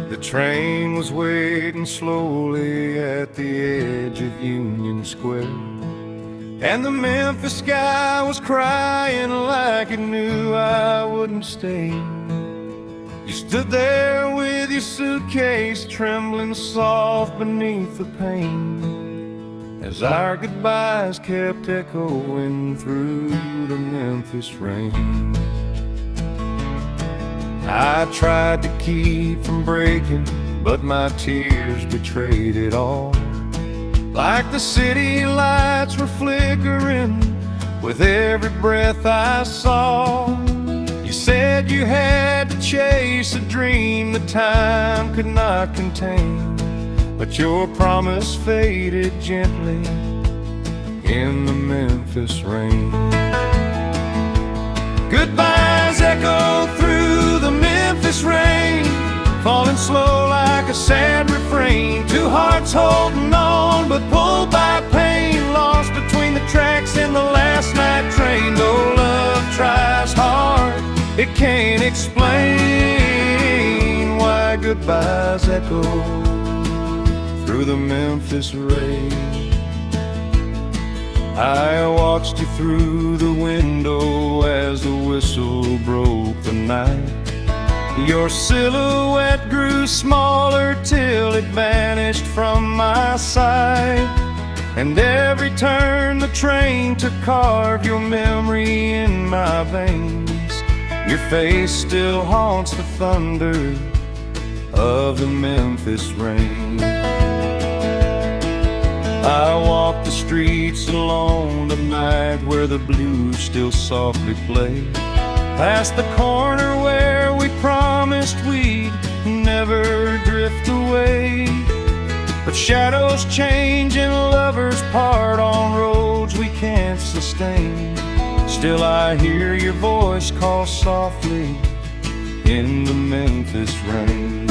The train was waiting slowly at the edge of Union Square, and the Memphis sky was crying like it knew I wouldn't stay. You stood there with your suitcase trembling soft beneath the pain, as our goodbyes kept echoing through the Memphis rain. I tried to keep from breaking, but my tears betrayed it all. Like the city lights were flickering with every breath I saw. You said you had to chase a dream that time could not contain, but your promise faded gently in the Memphis rain. Goodbyes echo through the Memphis rain, falling slow like a sad refrain. Two hearts holding on but pulled by pain, lost between the tracks in the last night train. Though love tries hard, it can't explain why goodbyes echo through the Memphis rain. I watched you through the window as the whistle broke the night. Your silhouette grew smaller till it vanished from my sight, and every turn the train took carved your memory in my veins. Your face still haunts the thunder of the Memphis rain. I walk the streets alone tonight where the blues still softly play, past the corner where we promised we'd never drift away. But shadows change and lovers part on roads we can't sustain. Still I hear your voice call softly in the Memphis rain.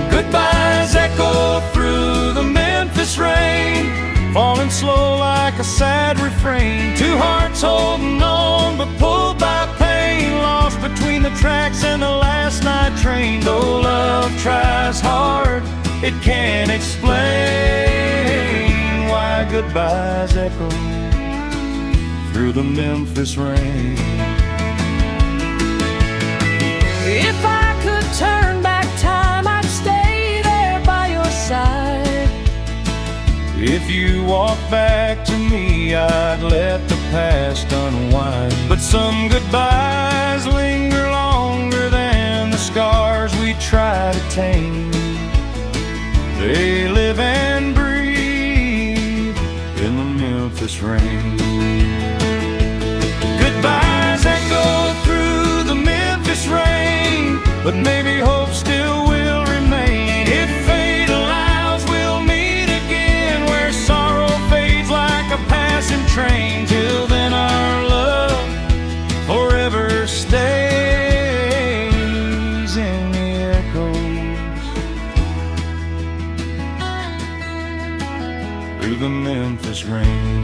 Goodbyes echo through the Memphis rain, falling slow like a sad refrain. Two hearts holding on but pulled by pain, lost between the tracks and the last night train. Though love tries hard, it can't explain why goodbyes echo through the Memphis rain. If I could turn back time, I'd stay there by your side. If you walk back to me, I'd let the past unwind. But some goodbyes linger longer than the scars we try to tame. They live and breathe in the Memphis rain. Goodbyes echo through the Memphis rain, but maybe hope still will remain. If fate allows, we'll meet again where sorrow fades like a passing train. Till then our love forever stays in the echoes through the Memphis rain.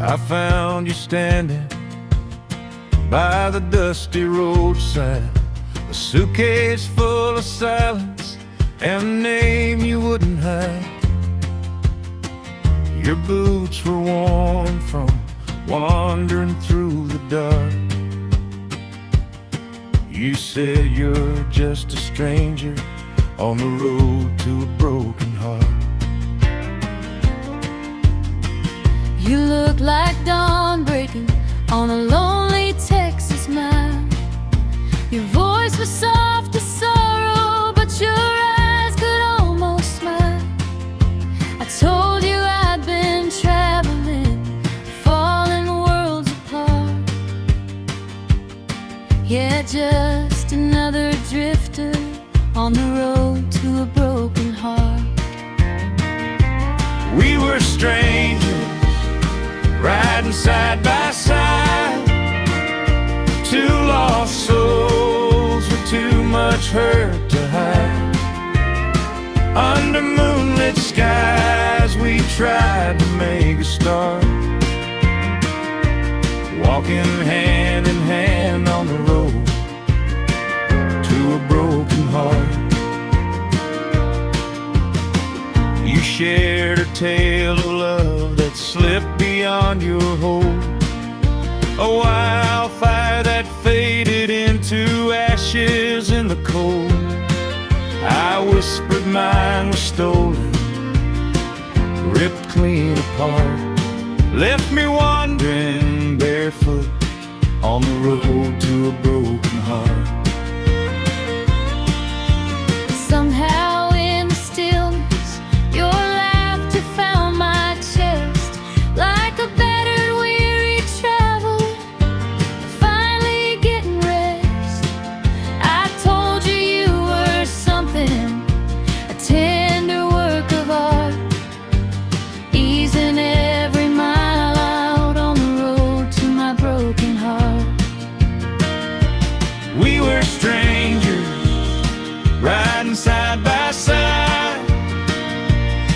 I found you standing by the dusty roadside, a suitcase full of silence and a name you wouldn't hide. Your boots were worn from wandering through the dark. You said you're just a stranger on the road to a broken heart. You look like dawn breaking on a lonely Texas mine. Your voice was soft as sorrow, but your eyes could almost smile. I told you I'd been traveling, falling worlds apart. Yeah, just another drifter on the road to a broken heart. We were strangers, riding side by side, two lost souls with too much hurt to hide. Under moonlit skies we tried to make a start, walking hand in hand on the road to a broken heart. You shared a tale of love that slipped beyond your hold, a wildfire that faded into ashes in the cold. I whispered mine was stolen, ripped clean apart, left me wandering barefoot on the road to a broken heart. Somehow in the stillness, your laughter found my chest like a battered, weary traveler finally getting rest. I told you you were something, a tender work of art, easing every mile out on the road to my broken heart. We were strangers, riding side by side,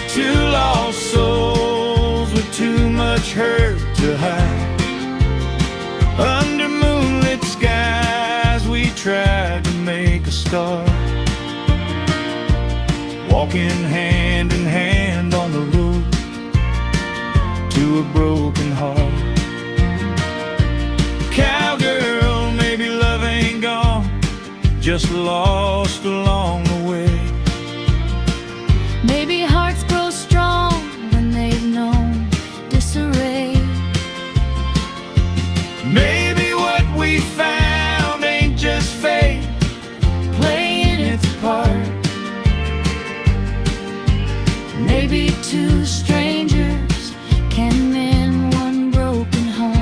two lost souls with too much hurt to hide. Under moonlit skies we tried to make a start, walking hand in hand on the road to a broken heart. Cowgirl, maybe love ain't gone, just lost along the way. Maybe hearts grow strong when they've known disarray. Maybe what we found ain't just fate playing its part. Maybe two strangers can mend one broken heart.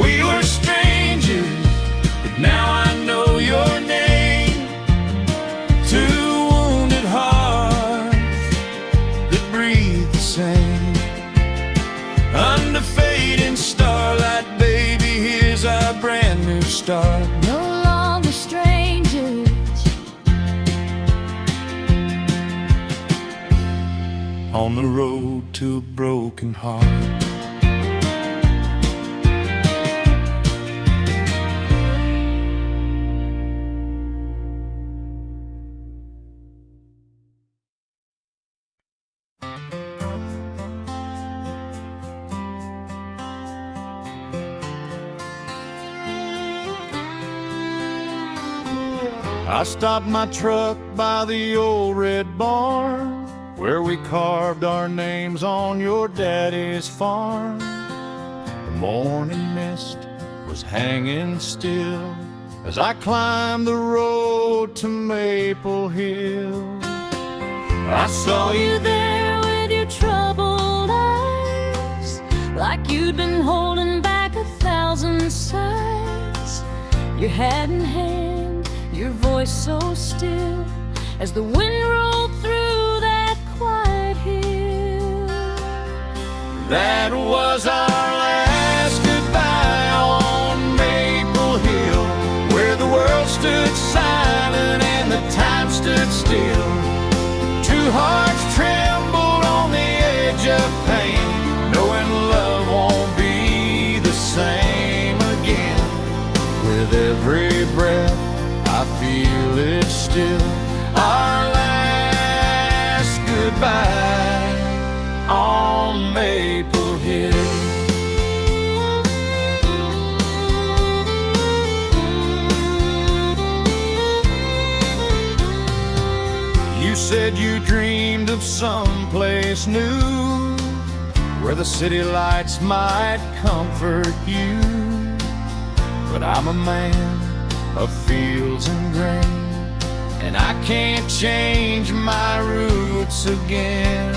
We were strangers, but now I know your name. Two wounded hearts that breathe the same. Under fading starlight, baby, here's our brand new start. No longer strangers, On the road to a broken heart. I stopped my truck by the old red barn where we carved our names on your daddy's farm. The morning mist was hanging still as I climbed the road to Maple Hill. I saw you there with your troubled eyes, like you'd been holding back 1,000 sighs. Your hat in hand, your voice so still, as the wind rolled through that quiet hill. That was our last goodbye on Maple Hill, where the world stood silent and the time stood still. Two hearts trembled on the edge of pain, knowing love won't be the same again. With every breath I feel it still, our last goodbye on Maple Hill. said you dreamed of someplace new, where the city lights might comfort you. But I'm a man of fields and grain, and I can't change my roots again.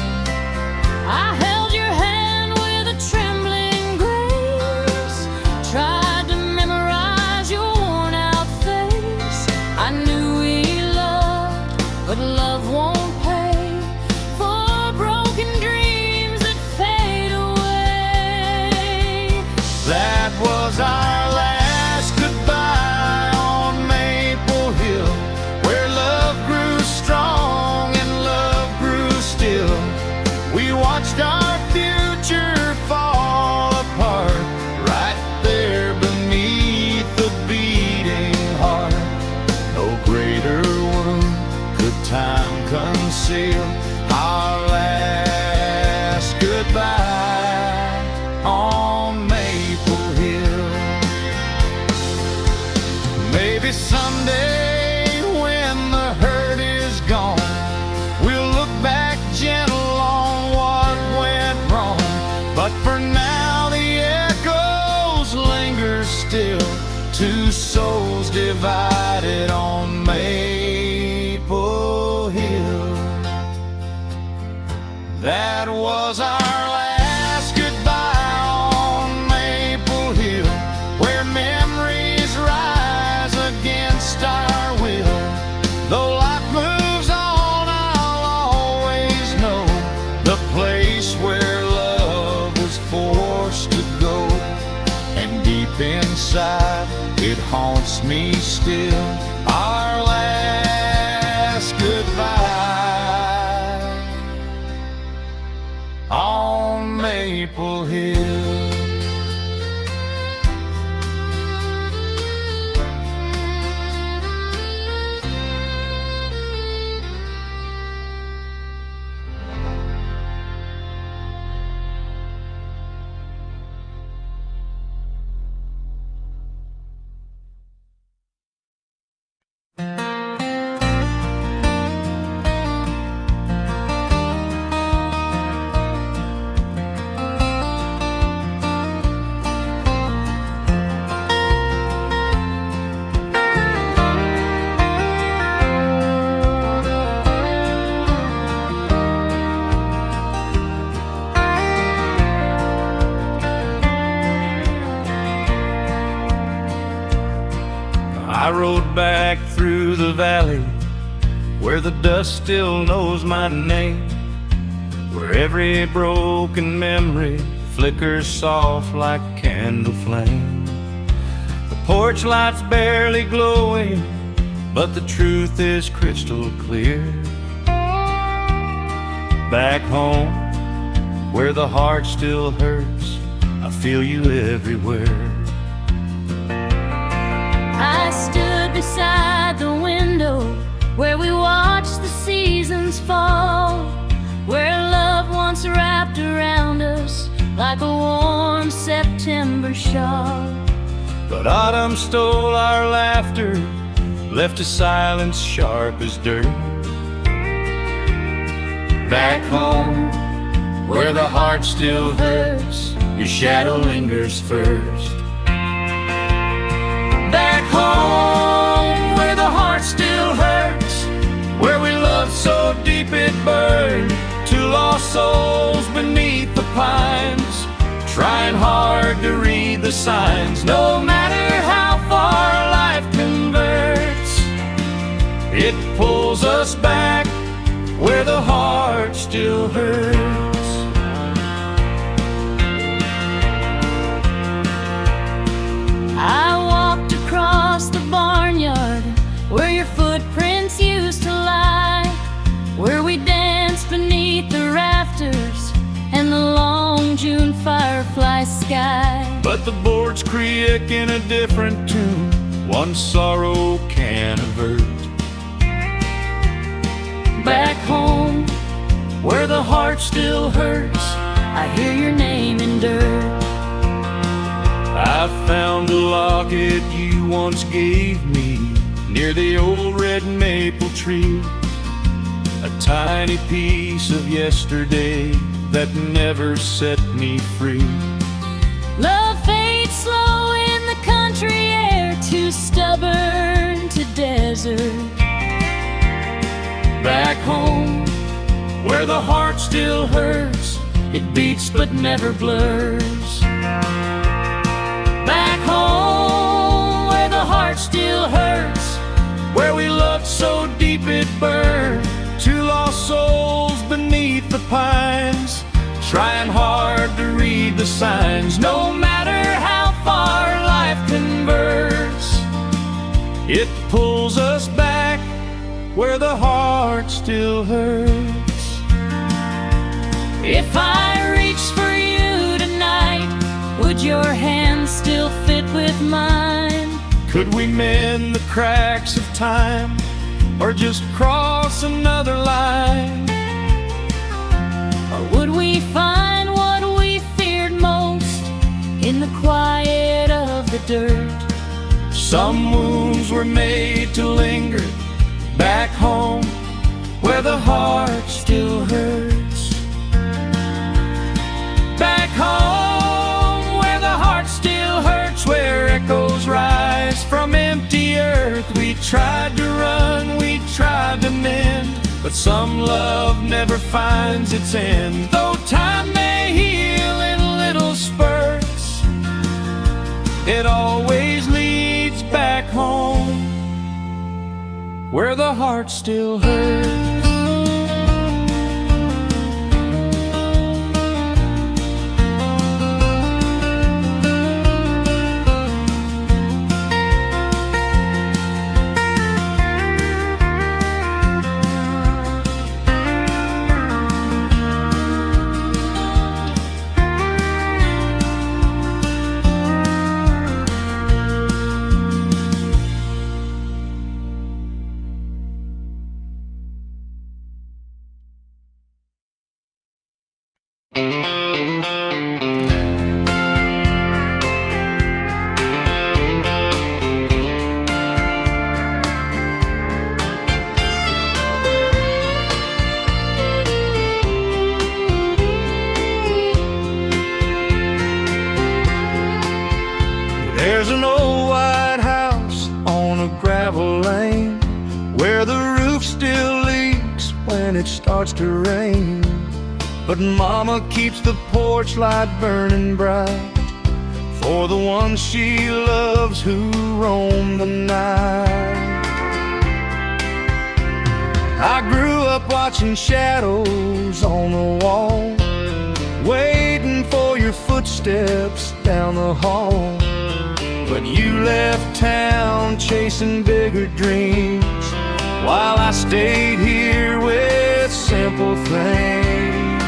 I held your hand with a trembling grace, tried to memorize your worn out face. I knew we loved, but love won't pay for broken dreams that fade away. That was our last goodbye on Maple Hill, where love grew strong and love grew still. We watched our future fall apart right there beneath the beating heart. No greater wound could time conceal. Our last goodbye on Maple Hill. Maybe someday when the hurt is gone, we'll look back gentle on what went wrong. But for now the echoes linger still, two souls divided on Maple Hill. That was our last goodbye on Maple Hill, where memories rise against our will. Though life moves on, I'll always know the place where love was forced to go. And deep inside, it haunts me still, our last goodbye on Maple Hill. I rode back through the valley where the dust still knows my name, where every broken memory flickers soft like candle flame. The porch light's barely glowing, but the truth is crystal clear. Back home, where the heart still hurts, I feel you everywhere. I stood beside the window where we watched the seasons fall, where love once wrapped around us like a warm September shawl. But autumn stole our laughter, left a silence sharp as dirt. Back home, where the heart still hurts, your shadow lingers first. Back home, where the heart still hurts, where we loved so deep it burned. Two lost souls beneath the pines, trying hard to read the signs. No matter how far life converts, it pulls us back where the heart still hurts. I walked across the barnyard where your footprints used to lie, where we danced beneath the rafters and the long June firefly sky. But the boards creak in a different tune, one sorrow can avert. Back home, where the heart still hurts, I hear your name in dirt. I found a locket you once gave me near the old red maple tree. a tiny piece of yesterday that never set me free. Love fades slow in the country air, too stubborn to desert. Back home, where the heart still hurts, it beats but never blurs. Back home, where the heart still hurts, where we loved so deep it burned. Two lost souls beneath the pines, trying hard to read the signs. No matter how far life converts, it pulls us back where the heart still hurts. If I reached for you tonight, would your hand still fit with mine? Could we mend the cracks of time, or just cross another line? Or would we find what we feared most in the quiet of the dirt? Some wounds were made to linger back home, where the heart still hurts. Back home, where the heart still hurts, where echoes rise from empty earth. We tried to run, we tried to mend, but some love never finds its end. Though time may heal in little spurts, it always leads back home, where the heart still hurts. There's an old white house on a gravel lane, where the roof still leaks when it starts to rain. But Mama keeps the porch light burning bright for the ones she loves who roam the night. I grew up watching shadows on the wall, waiting for your footsteps down the hall. But you left town chasing bigger dreams, while I stayed here with simple things.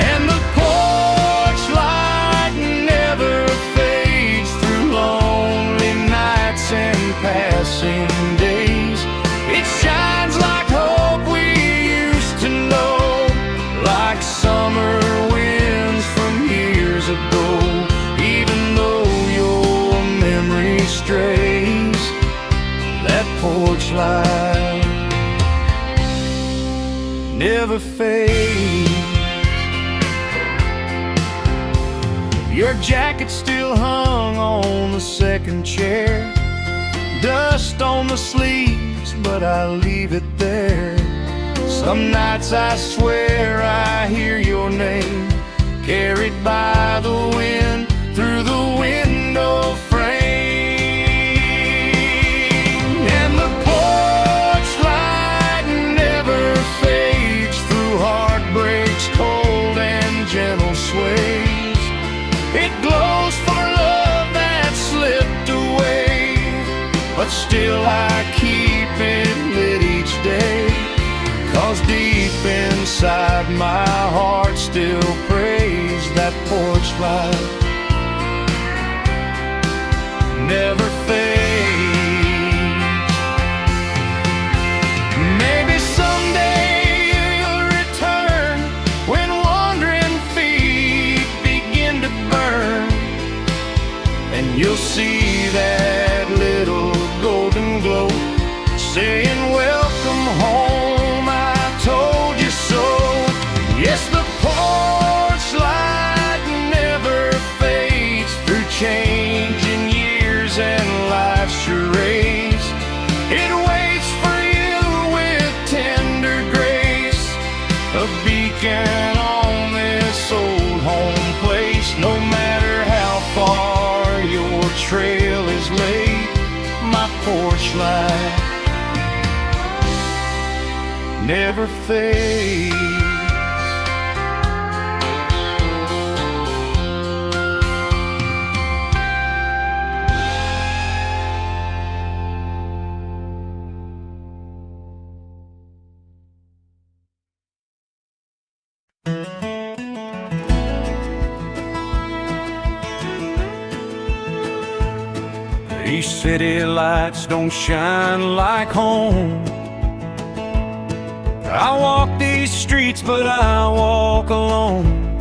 And the porch light never fades through lonely nights and passing days. It shines like hope we used to know, like summer winds from years ago. Even though your memory strays, that porch light never fades. Your jacket still hung on the second chair, dust on the sleeves, but I leave it there. Some nights I swear I hear your name, carried by the wind through the window frame. And the porch light never fades through heartbreak's cold and gentle sways. It glows for love that slipped away, but still I keep it lit each day. 'Cause deep inside my heart still prays that porch light never fades. Maybe someday you'll return when wandering feet begin to burn, and you'll see that little golden glow saying welcome home. porch light never fades. These city lights don't shine like home. I walk these streets, but I walk alone.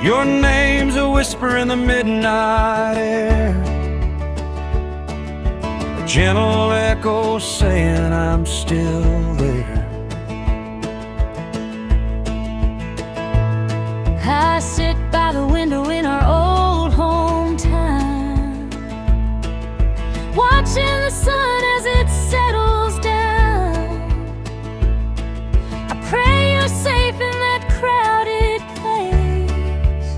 Your name's a whisper in the midnight air, a gentle echo saying I'm still there. I sit by the window in our old hometown, watching the sun as it settles down. I pray you're safe in that crowded place,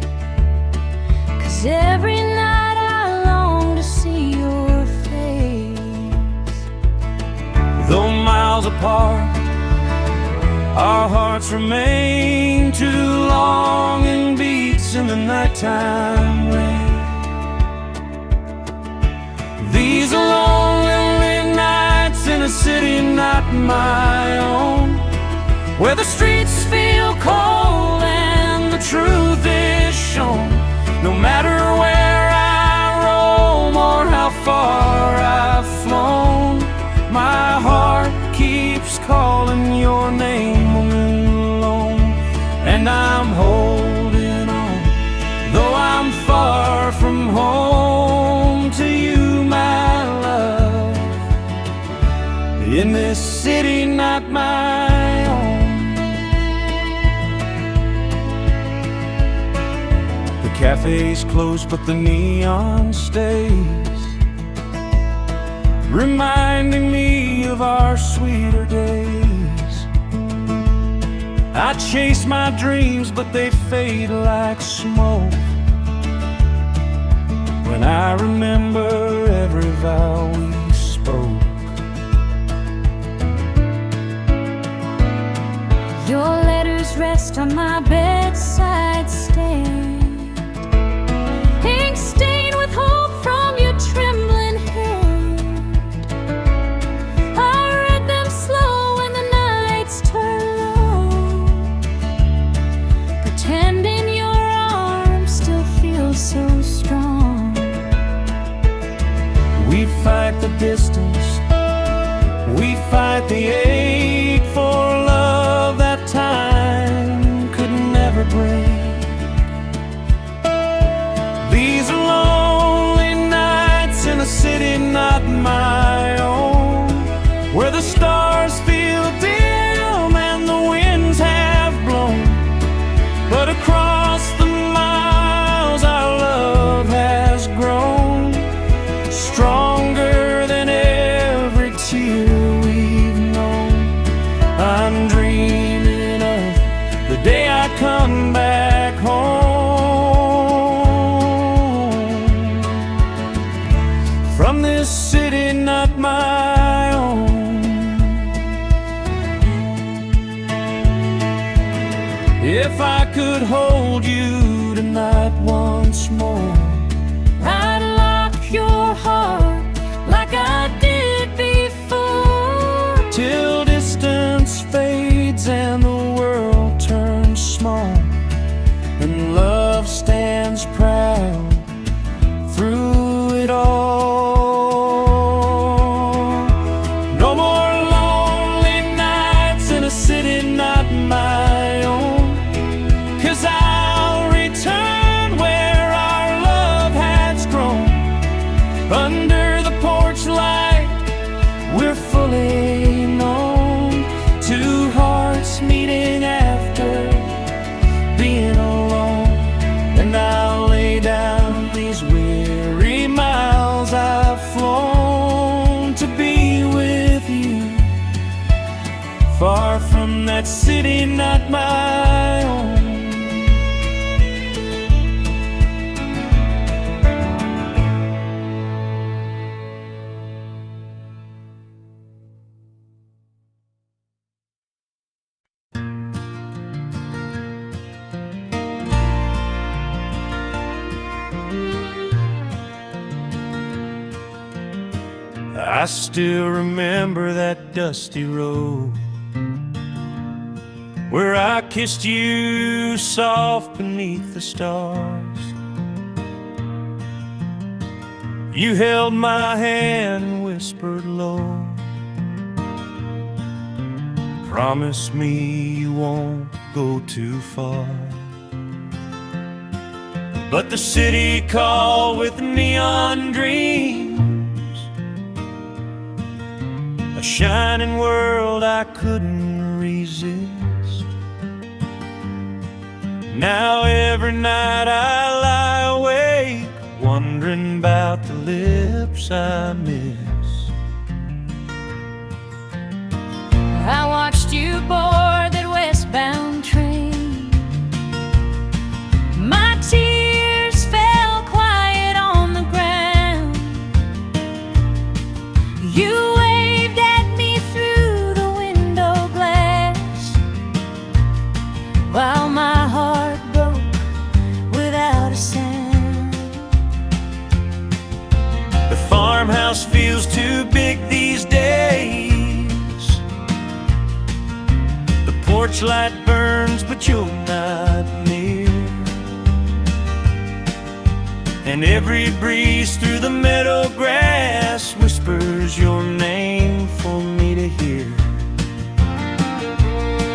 'cause every night I long to see your face. Though miles apart, our hearts remain too long in beats in the nighttime rain. These are lonely nights in a city not my own, where the streets feel cold and the truth is shown. No matter where I roam or how far I've flown, my heart keeps calling your name alone. And I'm holding on, though I'm far from home, to you, my love, in this city not my own. The cafe's closed, but the neon stays, reminding me of our sweeter days. I chase my dreams, but they fade like smoke when I remember every vow we spoke. Your letters rest on my bedside stand, ink stained with hope from your trembling hand. I read them slow when the nights turn low, pretending your arms still feel so strong. We fight the distance, we fight the ache for love that time could never break. These are lonely nights in a city not my own, where the stars feel dim and the winds have blown. But across the miles our love has grown, stronger than every tear we've known. I'm dreaming of the day I come back home, from this city not my own. If I could hold you tonight once more, I'd lock your heart like I did before, till distance fades and the world turns small, and love stands proud through it all. No more lonely nights in a city not my own, 'cause I'll return where our love has grown. Under the porch light we're fully known, two hearts meeting after being alone. And I'll lay down these weary miles I've flown to be with you, far from that city not my own. I still remember that dusty road where I kissed you soft beneath the stars. You held my hand and whispered low, promise me you won't go too far. But the city called with neon dreams, a shining world I couldn't resist. Now every night I lie awake, wondering about the lips I miss. I watched you board that westbound train. My tears fell quiet on the ground. You waved at me through the window glass, while my heart broke without a sound. The farmhouse feels too big these days. The porch light burns, but you're not near. And every breeze through the meadow grass whispers your name for me to hear.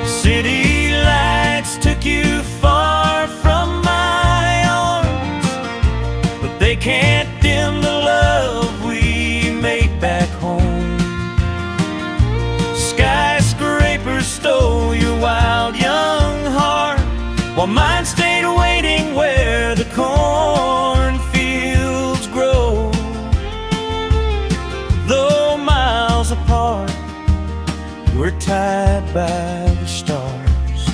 City lights took you far from my arms, but they can't dim the love we made back home. Skyscrapers stole your wild young heart, while mine stayed waiting where the cornfields grow. Though miles apart, we're tied by the stars.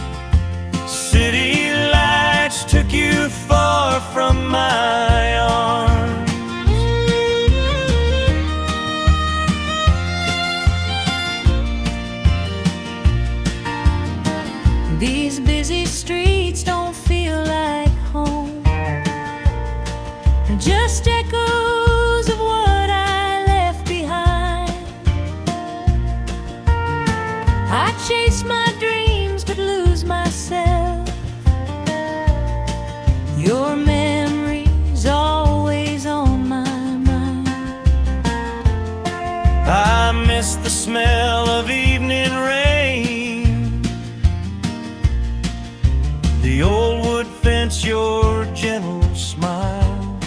City lights took you far from my arms. These busy streets don't feel like home, just echoes of what I left behind. I chase my dreams but lose myself. Your memory's always on my mind. I miss the smell of evening rain, the old wood fence, your gentle smile.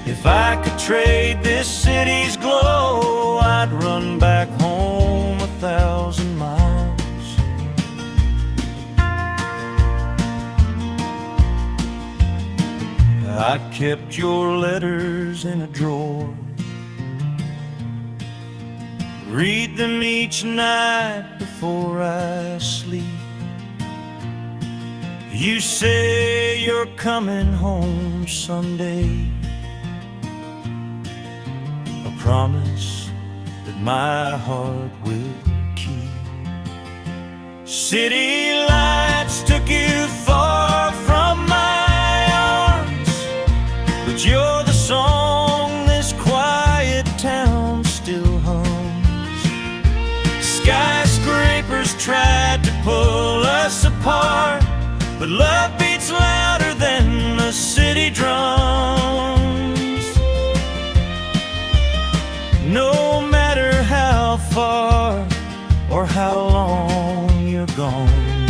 If I could trade this city's glow, I'd run back home 1,000 miles. I kept your letters in a drawer, read them each night before I sleep. You say you're coming home someday, a promise that my heart will keep. City lights took you far from my arms, but you're the song this quiet town still hums. Skyscrapers tried to pull us apart, but love beats louder than the city drums. No matter how far or how long you're gone,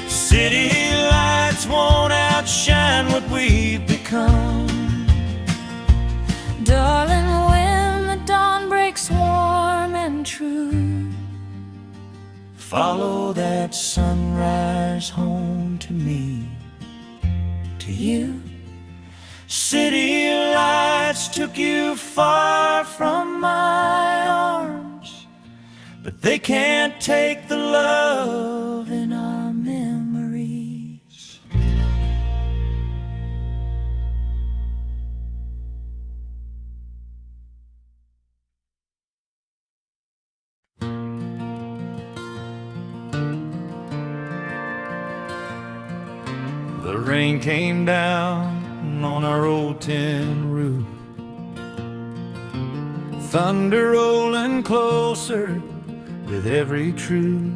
city lights won't outshine what we've become. Darling, when the dawn breaks warm and true, follow that sunrise home to me, to you. City lights took you far from my arms, but they can't take the love in our memories. The rain came down on our old tin roof, thunder rolling closer with every truth.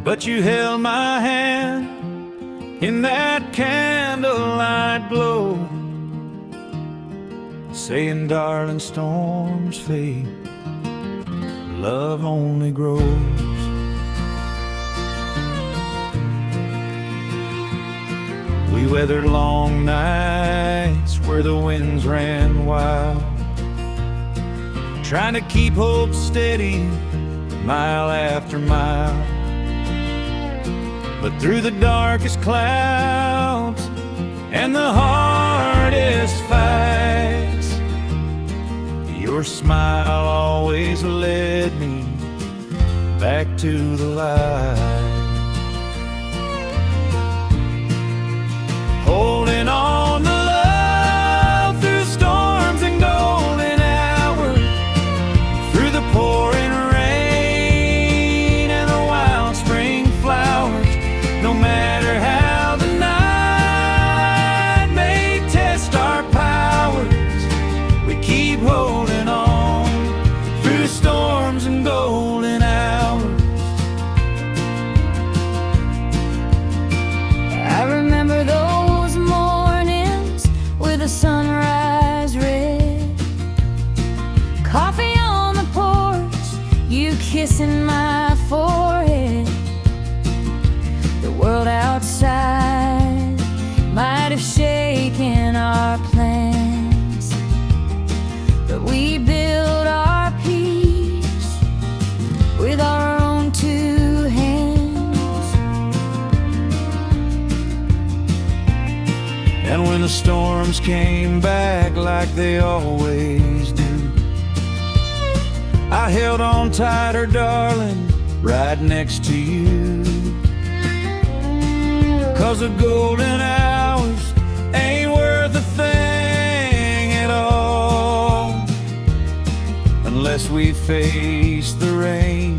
But you held my hand in that candlelight glow, saying, darling, storms fade, love only grows. We weathered long nights where the winds ran wild, trying to keep hope steady mile after mile. But through the darkest clouds and the hardest fights, your smile always led me back to the light. Holding on to love through storms and golden hours, through the pouring rain and the wild spring flowers. No matter how the night may test our powers, we keep holding on through storms and golden hours. I remember those mornings with the sunrise red, coffee on the porch, you kissing my forehead. The world outside might have shaken our plans, but we built our peace with our own two hands. And when the storms came back like they always do, I held on tighter, darling, right next to you. 'Cause the golden hours ain't worth a thing at all unless we face the rain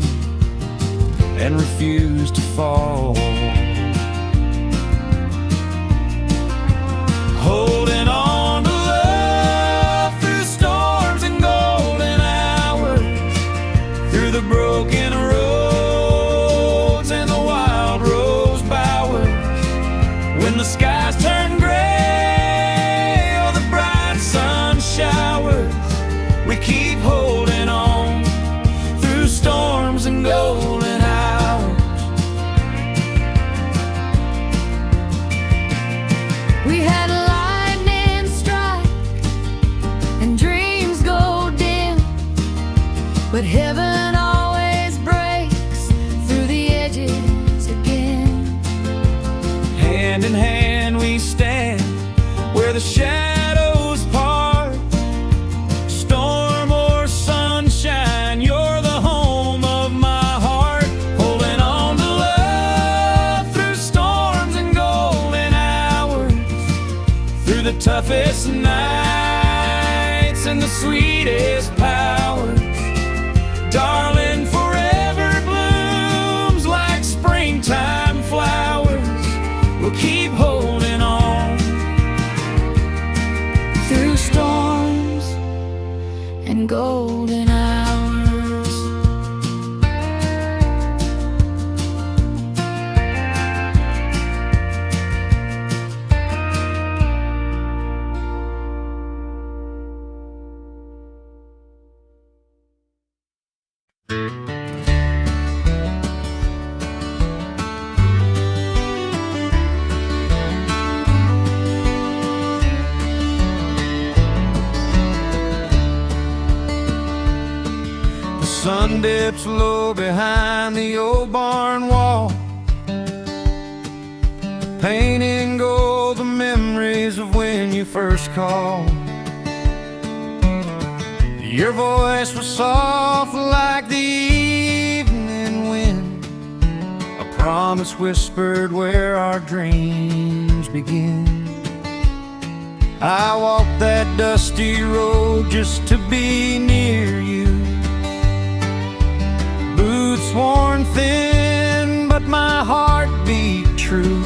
and refuse to fall. Holding on to love through storms and golden hours, through the broken roads and the wild rose bowers. When the skies turn gray or the bright sun showers, we keep holding on through storms and golden hours. We had lightning strike and dreams go dim, but heaven always breaks through the edges again. Hand in hand we stand where the shadows part. Storm or sunshine, you're the home of my heart. Holding on to love through storms and golden hours, through the toughest nights and the sweetest powers. Darling, forever blooms like springtime flowers. We'll keep holding on Through storms and golden hours. sun dips low behind the old barn wall, painting gold the memories of when you first called. Your voice was soft like the evening wind, a promise whispered where our dreams begin. I walked that dusty road just to be near you, boots worn thin, but my heart beat true.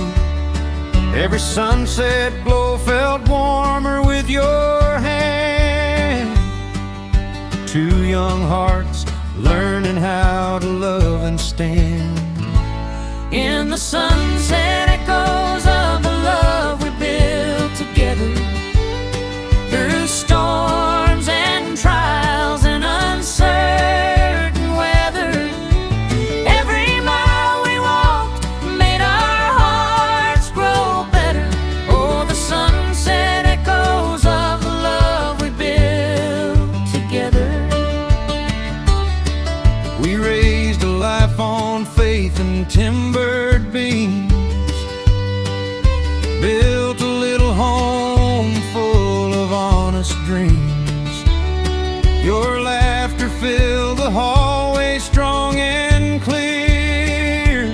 Every sunset glow felt warmer with your hand, young hearts learning how to love and stand. In the sunset echoes of the love we built together, through storms and trials and uncertain weather. Every mile we walked made our hearts grow better. Oh, the sunset echoes of the love we built together. We raised a life on faith and timbered beams, built a little home full of honest dreams. Your laughter filled the hallway strong and clear,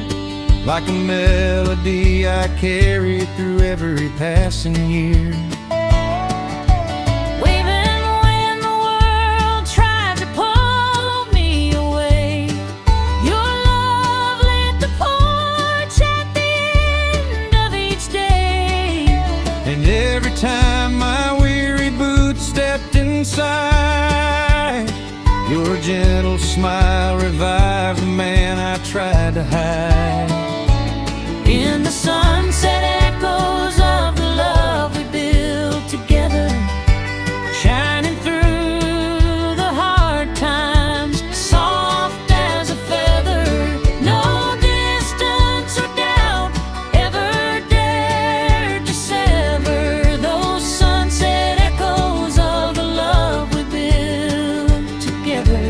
like a melody I carry through every passing year. Even when the world tried to pull me away, your love lit the porch at the end of each day. And every time my weary boots stepped inside, your gentle smile revived the man I tried to hide. In the sunset echoes of the love we built together, shining through the hard times, soft as a feather. No distance or doubt ever dared to sever those sunset echoes of the love we built together.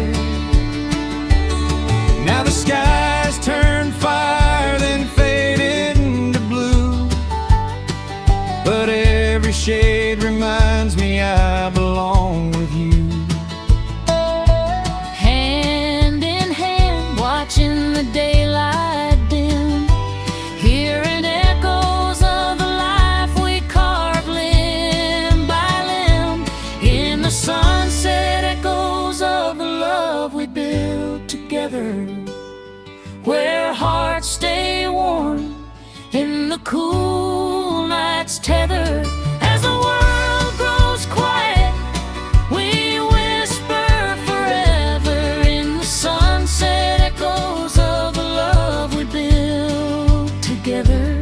Now the skies turned fire, then faded into blue, but every shade reminds me I belong with you. Hand in hand, watching the daylight dim, hearing echoes of the life we carved limb by limb. In the sunset echoes of the love we built together, where hearts stay warm in the cool night's tether. As the world grows quiet, we whisper forever in the sunset echoes of the love we built together.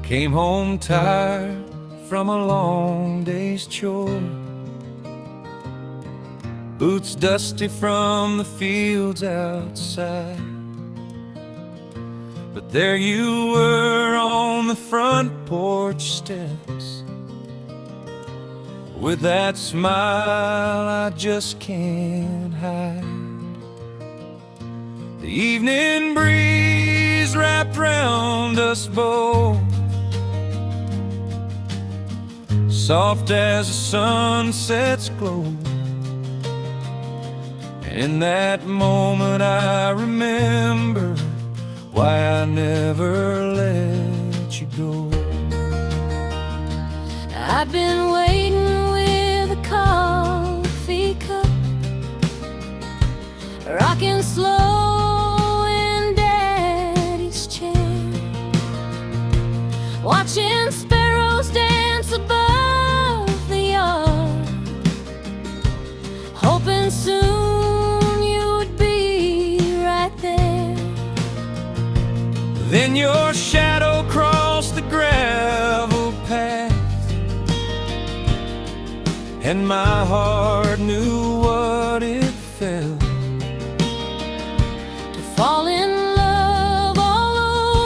Came home tired from a long day's chore, boots dusty from the fields outside. But there you were on the front porch steps, with that smile I just can't hide. The evening breeze wrapped round us both, soft as a sunset's glow. In that moment I remember why I never let you go. I've been waiting with a coffee cup, rocking slow in Daddy's chair, watching sparrows dance above the yard, hoping soon you would be right there. Then your shadow crossed the gravel path, and my heart knew what it felt to fall in love all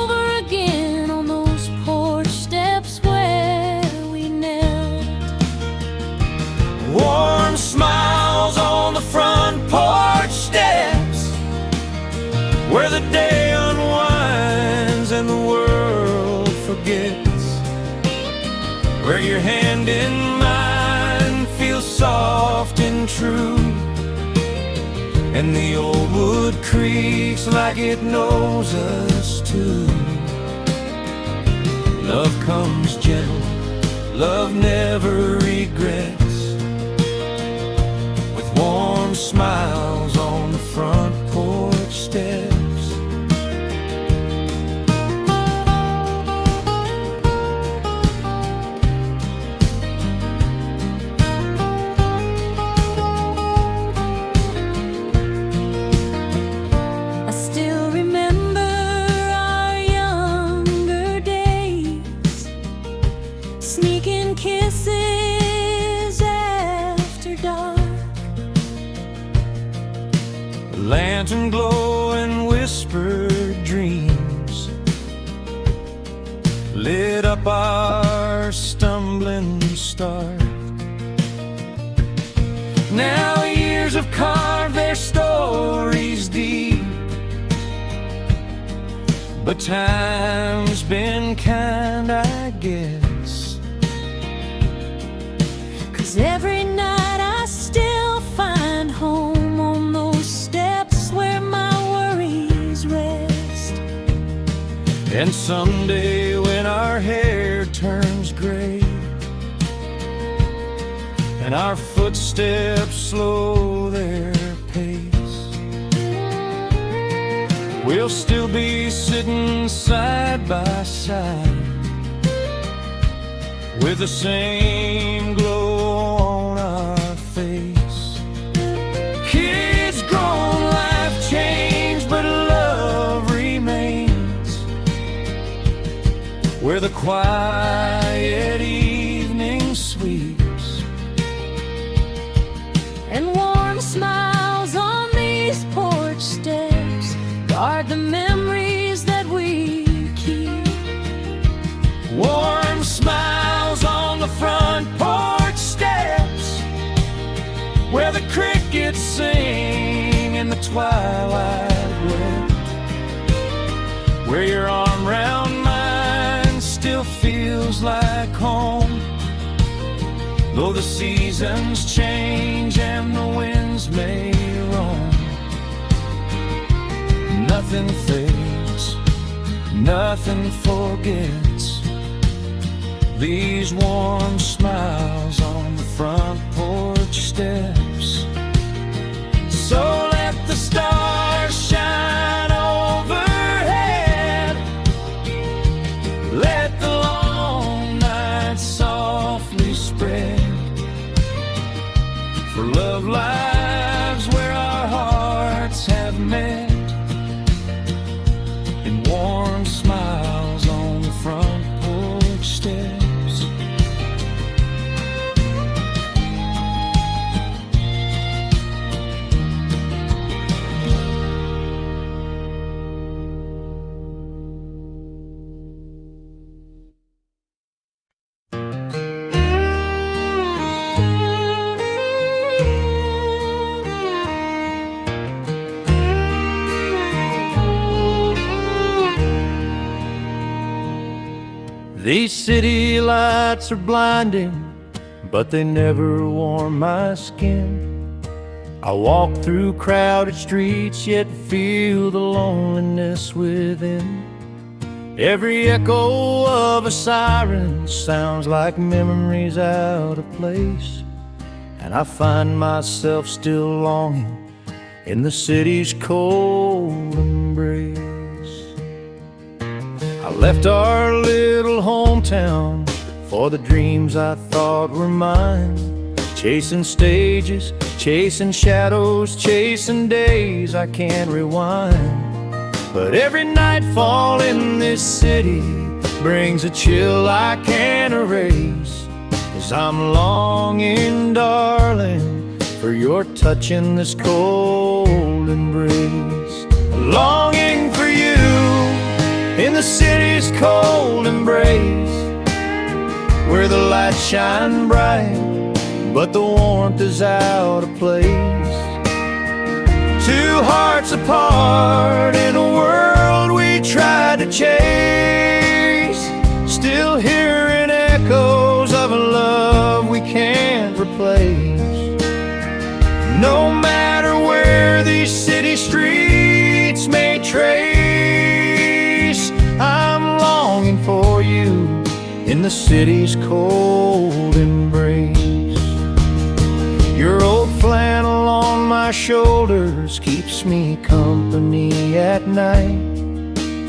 over again on those porch steps where we knelt. Warm smiles on the front porch steps, where the day unwinds and the world forgets, where your hand in mine feels soft and true, and the old wood creaks like it knows us too. Love comes gentle, love never regrets, smiles on the front porch steps. I still remember our younger days, sneaking kisses after dark. Lantern glow and whispered dreams lit up our stumbling start. Now years have carved their stories deep, but time's been kind, I guess. 'Cause every night I still find home on those steps where my worries rest. And someday when our hair turns gray and our footsteps slow their pace, we'll still be sitting side by side with the same glow on our face. Kids grown, life changed, but love remains. Where the quiet evening sweeps And warm smiles on these porch steps guard the memories that we keep. Warm smiles on the front porch steps where the crickets sing in the twilight wet. Where your arm round mine still feels like home, though the seasons change and the winds may roam. Nothing fades, nothing forgets these warm smiles on the front porch steps. So let the stars shine overhead, let the long night softly spread, for love lives where our hearts have met, in warm smiles on the front porch steps. These city lights are blinding, but they never warm my skin. I walk through crowded streets, yet feel the loneliness within. Every echo of a siren sounds like memories out of place, and I find myself still longing in the city's cold embrace. I left our little hometown for the dreams I thought were mine, chasing stages, chasing shadows, chasing days I can't rewind. But every nightfall in this city brings a chill I can't erase, as I'm longing, darling, for your touch in this cold embrace. Longing for you in the city's cold embrace, where the lights shine bright, but the warmth is out of place. Two hearts apart in a world we tried to chase, still hearing echoes of a love we can't replace. No matter where these city streets may trace, I'm longing for you in the city's cold embrace. Your old flannel on my shoulders, keeps me company at night.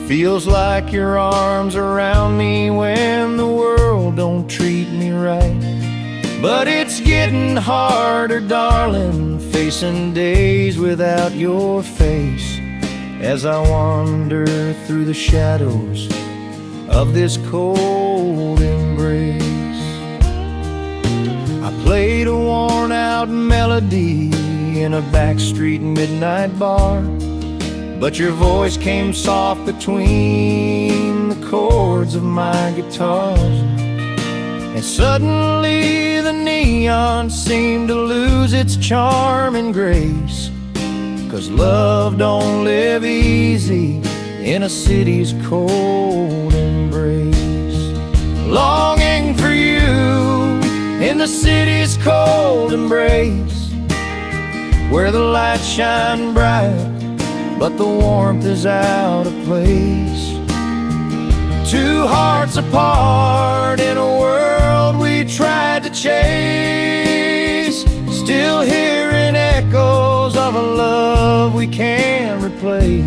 Feels like your arms around me when the world don't treat me right. But it's getting harder, darling, facing days without your face, as I wander through the shadows of this cold embrace. I played a worn-out melody in a backstreet midnight bar, but your voice came soft between the chords of my guitars. And suddenly the neon seemed to lose its charm and grace, 'cause love don't live easy in a city's cold embrace. Longing for you in the city's cold embrace, where the lights shine bright but the warmth is out of place. Two hearts apart in a world we tried to chase, still hearing echoes of a love we can't replace.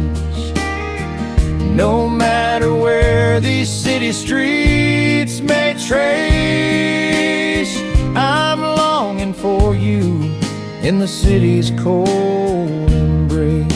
No matter where these city streets may trace, I'm longing for you in the city's cold embrace.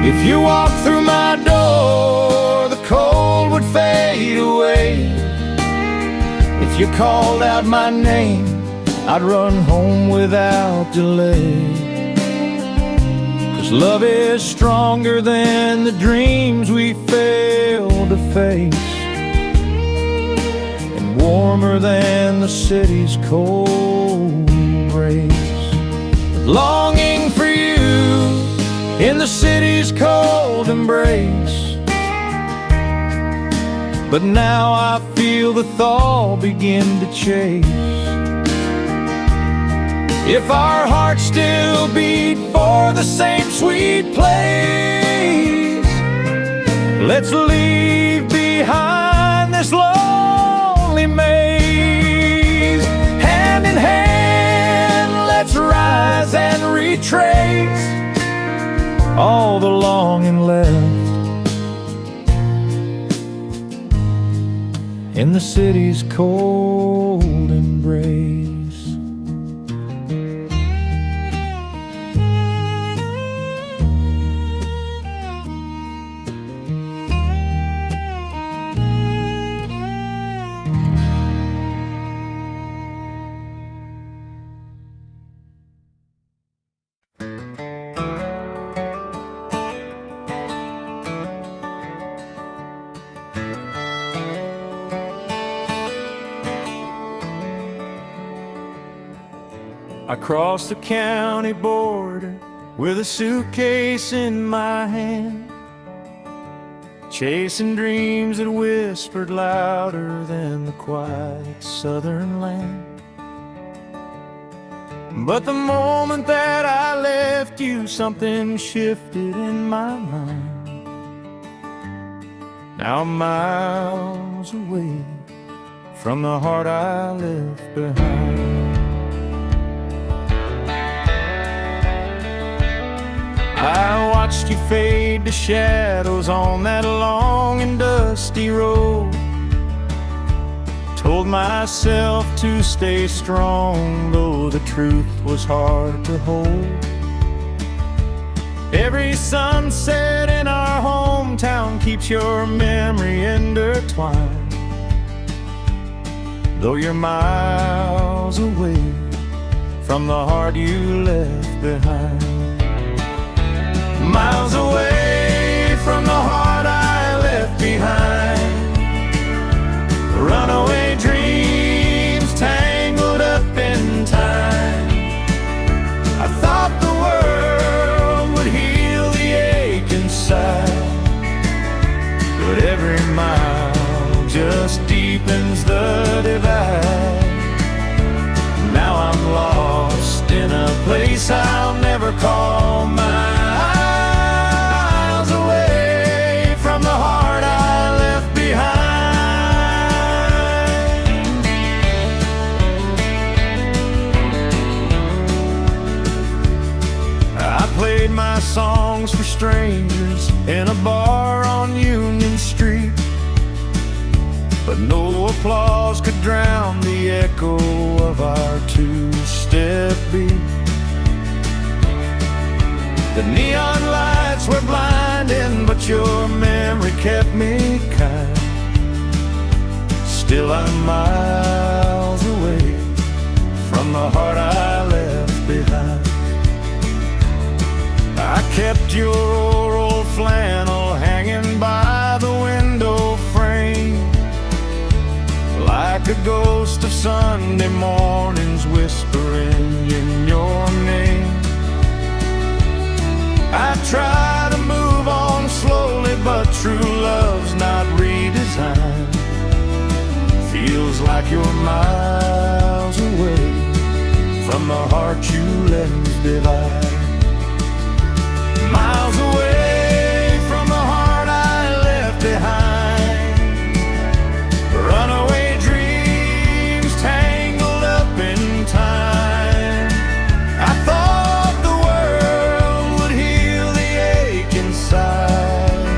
If you walked through my door, the cold would fade away. If you called out my name, I'd run home without delay. 'Cause love is stronger than the dreams we fail to face, and warmer than the city's cold embrace. Longing for you in the city's cold embrace, but now I feel the thaw begin to chase. If our hearts still beat for the same sweet place, let's leave behind this lonely maze. Hand in hand, let's rise and retrace all the longing left in the city's cold embrace. I crossed the county border with a suitcase in my hand, chasing dreams that whispered louder than the quiet southern land. But the moment that I left you, something shifted in my mind. Now I'm miles away from the heart I left behind. I watched you fade to shadows on that long and dusty road. Told myself to stay strong, though the truth was hard to hold. Every sunset in our hometown keeps your memory intertwined, though you're miles away from the heart you left behind. Miles away from the heart I left behind. Runaway dreams tangled up in time. I thought the world would heal the ache inside, but every mile just songs for strangers in a bar on Union Street, but no applause could drown the echo of our two-step beat. The neon lights were blinding, but your memory kept me kind. Still I'm miles away from the heart I left behind. I kept your old flannel hanging by the window frame, like a ghost of Sunday mornings whispering in your name. I try to move on slowly, but true love's not redesigned. Feels like you're miles away from the heart you left divide. Miles away from the heart I left behind. Runaway dreams tangled up in time. I thought the world would heal the ache inside,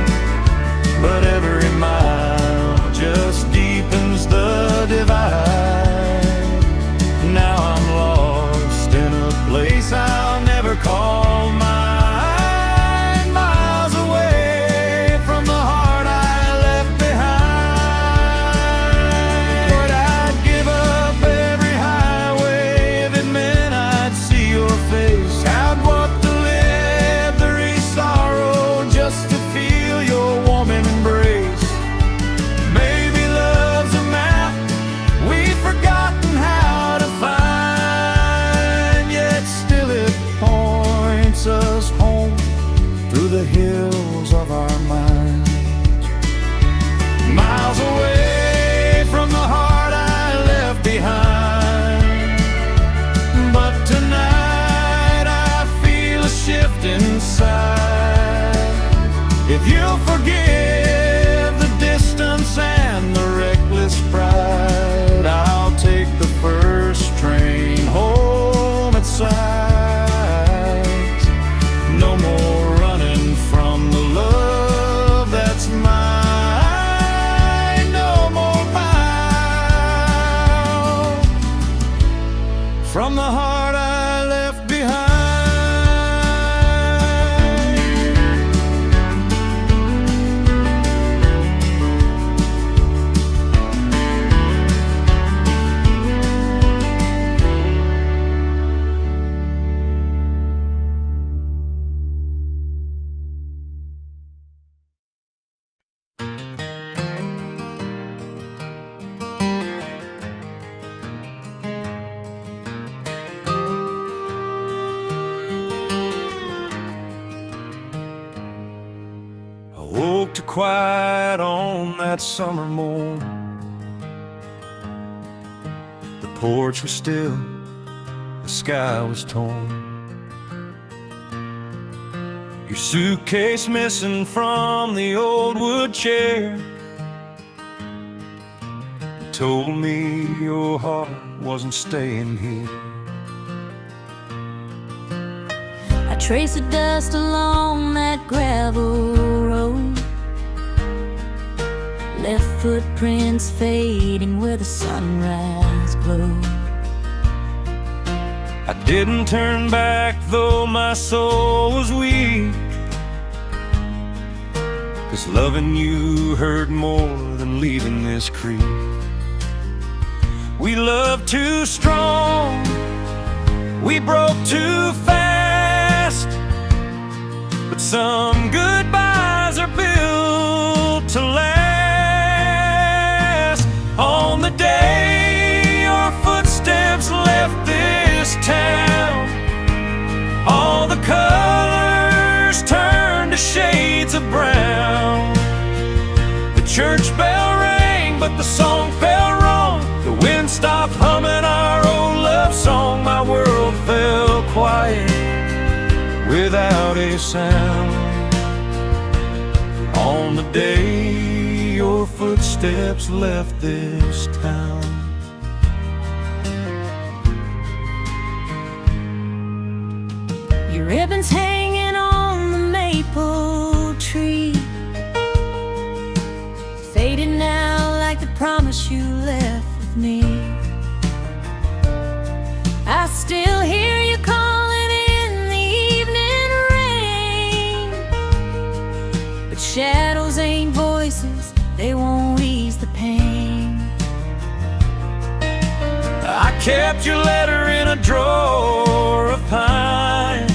but every mile just deepens the divide. Now I'm lost in a place I'll never call mine. The hills of our minds, miles away from the heart I left behind. But tonight I feel a shift inside. If you'll forgive the distance and the reckless pride, I'll take the first train home at sight. No more from the love that's mine, no more bound from the heart I left behind. Woke to quiet on that summer morn. The porch was still, the sky was torn. Your suitcase missing from the old wood chair. You told me your heart wasn't staying here. I trace the dust along that gravel road, left footprints fading where the sunrise glowed. I didn't turn back though my soul was weak, 'cause loving you hurt more than leaving this creek. We loved too strong, we broke too fast, but some goodbyes are built to last. On the day your footsteps left this town, all the colors turned to shades of brown. The church bell rang, but the song fell wrong. The wind stopped humming our old love song. My world fell quiet without a sound. On the day your footsteps left this town. Your ribbons hanging on the maple tree, faded now like the promise you left with me. I still hear you calling in the evening rain, but shadows ain't voices, they won't ease the pain. I kept your letter in a drawer of pine,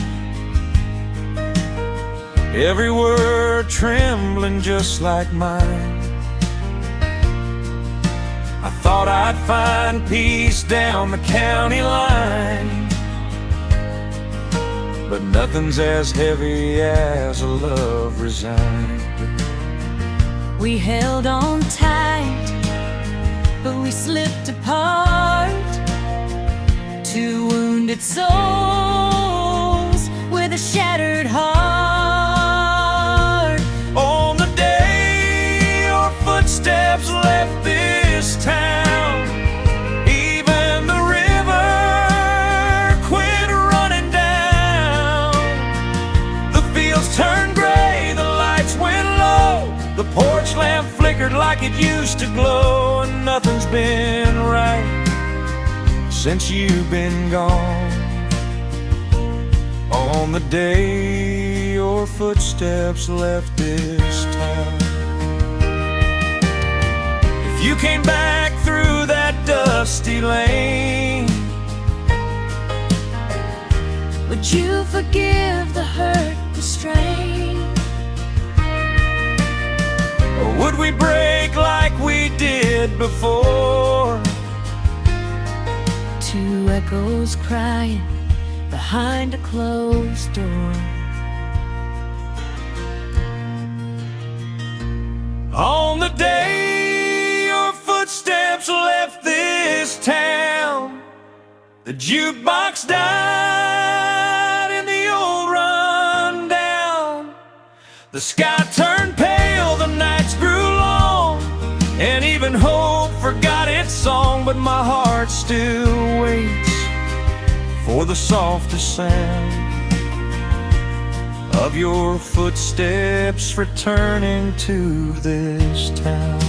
every word trembling just like mine. I thought I'd find peace down the county line, but nothing's as heavy as a love resigned. We held on tight, but we slipped apart. Two wounded souls with a shattered heart. On the day your footsteps left this town, even the river quit running down. The fields turned gray, the lights went low, the porch lamp flickered like it used to glow, and nothing's been right since you've been gone. On the day your footsteps left this town, if you came back through that dusty lane, would you forgive the hurt, the strain? or would we break like we did before? Two echoes crying behind a closed door. On the day your footsteps left this town, the jukebox died in the old rundown. The sky turned pale, the nights grew long, and even hope forgot its song. But my heart still waits for the softest sound of your footsteps returning to this town.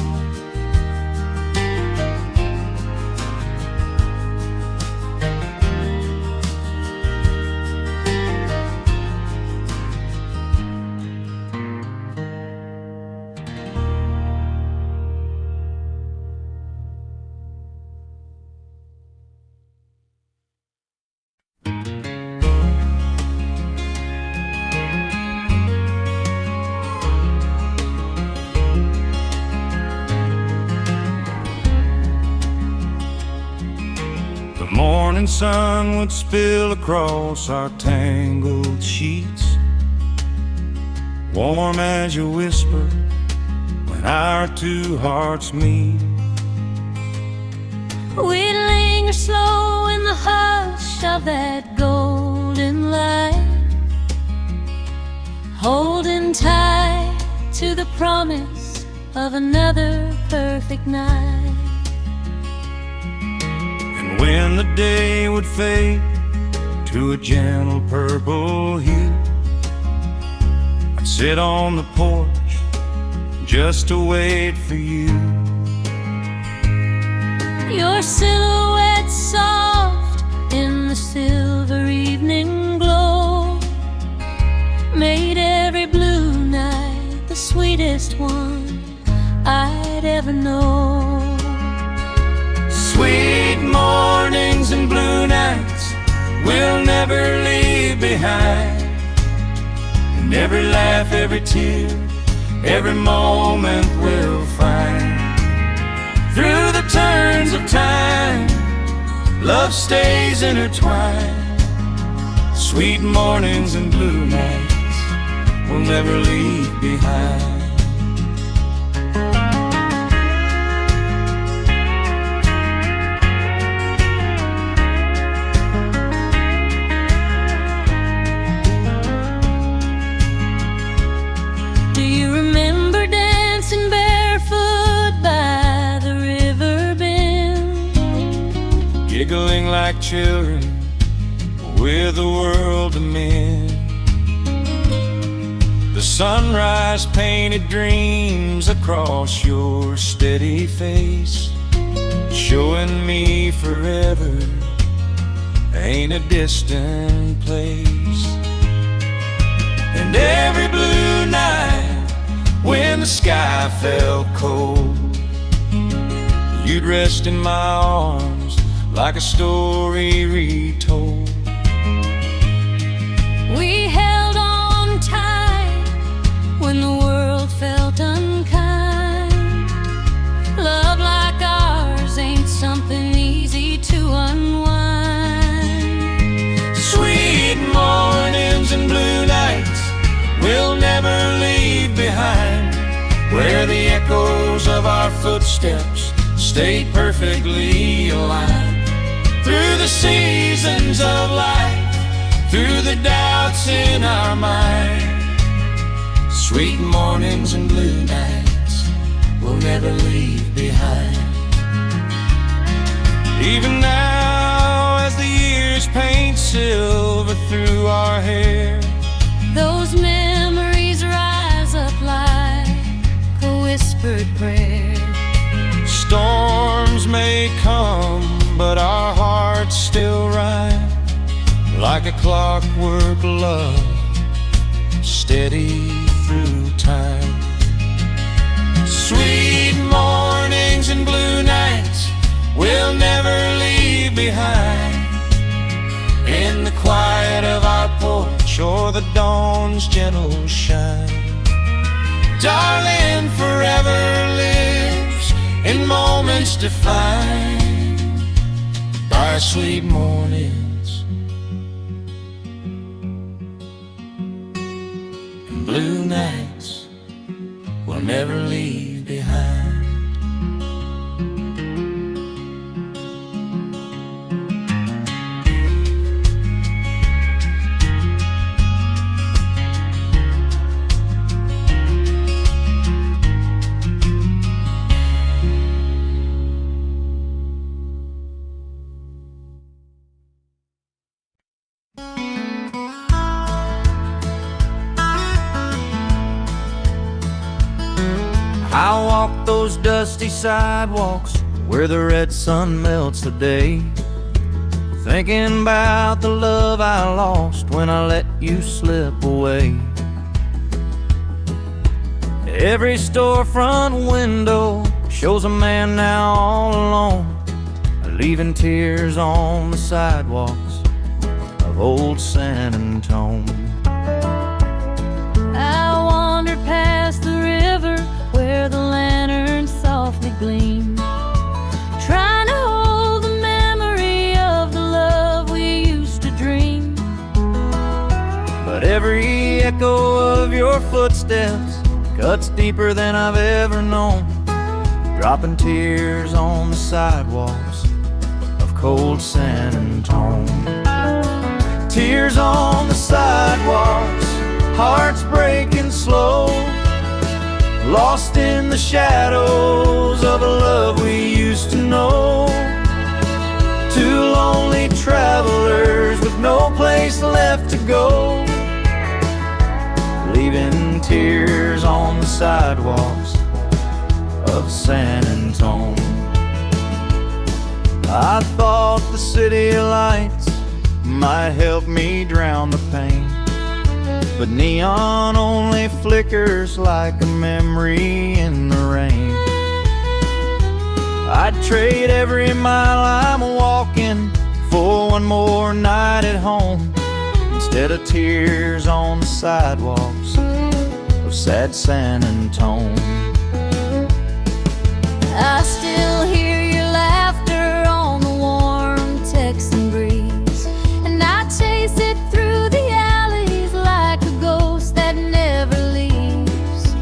The morning sun would spill across our tangled sheets, warm as your whisper when our two hearts meet. We'd linger slow in the hush of that golden light, holding tight to the promise of another perfect night. And when the day would fade to a gentle purple hue, I'd sit on the porch just to wait for you. Your silhouette soft in the silver evening glow made every blue night the sweetest one I'd ever know. Sweet mornings and blue nights we'll never leave behind, and every laugh, every tear, every moment we'll find. Through the turns of time, love stays intertwined. Sweet mornings and blue nights we'll never leave behind. Do you remember dancing barefoot by the river bend, Giggling like children with the world to mend? The sunrise painted dreams across your steady face, showing me forever ain't a distant place. And every blue night when the sky felt cold, you'd rest in my arms like a story retold. We held on tight when the world felt unkind. Love like ours ain't something easy to unwind. Sweet mornings and blue nights we'll never leave behind, where the echoes of our footsteps stay perfectly aligned. Through the seasons of life, through the doubts in our mind, sweet mornings and blue nights we'll never leave behind. Even now as the years paint silver through our hair, those memories rise up like a whispered prayer. Storms may come, but our hearts still rhyme like a clockwork love, steady through time. Sweet mornings and blue nights we'll never leave behind, in the quiet of our porch or the dawn's gentle shine. Darling, forever lives in moments defined by sweet mornings and blue nights we'll never leave behind. I walk those dusty sidewalks where the red sun melts the day, thinking about the love I lost when I let you slip away. Every storefront window shows a man now all alone, leaving tears on the sidewalks of old San Antone. I wandered past the river where the lanterns softly gleam, trying to hold the memory of the love we used to dream. But every echo of your footsteps cuts deeper than I've ever known, dropping tears on the sidewalks of cold San Antone. Tears on the sidewalks, hearts breaking slow, lost in the shadows of a love we used to know. Two lonely travelers with no place left to go, leaving tears on the sidewalks of San Antone. I thought the city lights might help me drown the pain, but neon only flickers like a memory in the rain. I'd trade every mile I'm walking for one more night at home, instead of tears on the sidewalks of sad San Antone. I still hear your laughter on the warm Texan breeze, and I chase it through the alleys like a ghost that never leaves.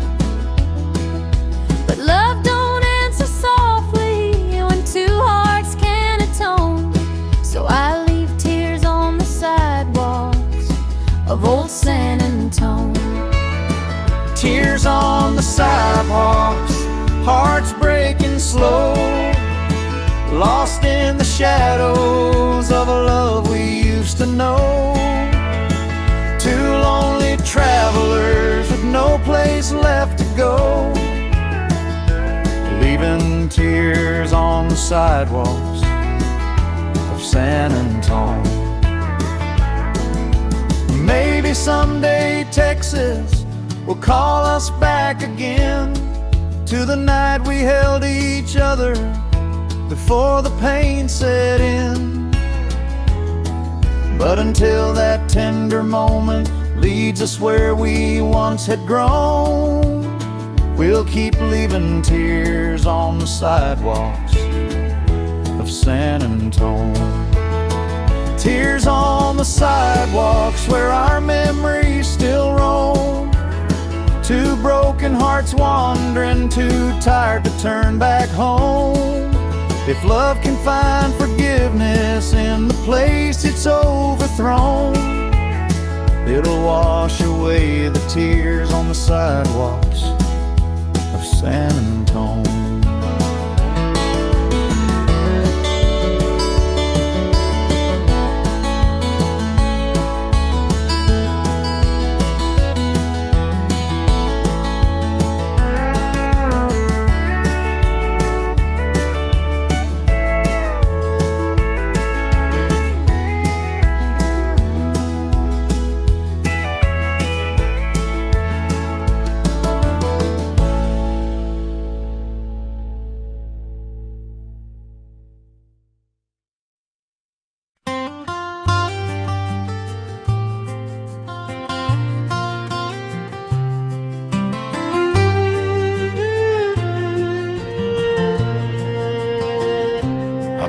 But love don't answer softly when two hearts can't atone, so I leave tears on the sidewalks of old San Antone. Tears on the sidewalks, hearts breaking slow, lost in the shadows of a love we used to know. Two lonely travelers with place left to go, leaving tears on the sidewalks of San Antone. Maybe someday Texas will call us back again to the night we held each other before the pain set in. But until that tender moment leads us where we once had grown, we'll keep leaving tears on the sidewalks of San Antone. Tears on the sidewalks where our memories still roam. Two broken hearts wandering, too tired to turn back home. If love can find forgiveness in the place it's overthrown, it'll wash away the tears on the sidewalks of San Antone.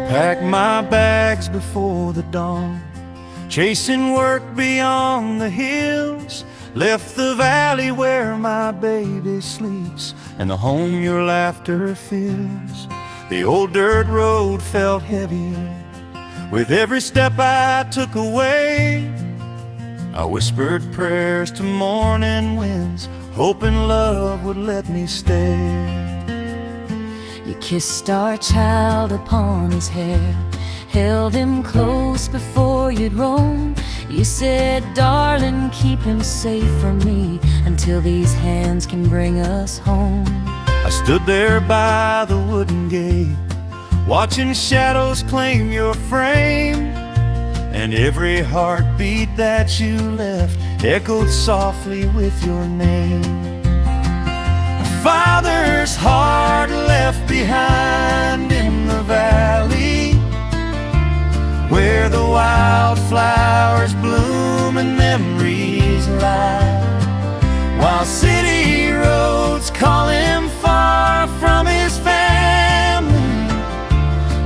Packed my bags before the dawn, chasing work beyond the hills. Left the valley where my baby sleeps, and the home your laughter fills. The old dirt road felt heavier with every step I took away. I whispered prayers to morning winds, hoping love would let me stay. You kissed our child upon his hair, held him close before you'd roam. You said, darling, keep him safe from me until these hands can bring us home. I stood there by the wooden gate, watching shadows claim your frame, and every heartbeat that you left echoed softly with your name. Father's heart left behind in the valley, where the wildflowers bloom and memories lie, while city roads call him far from his family.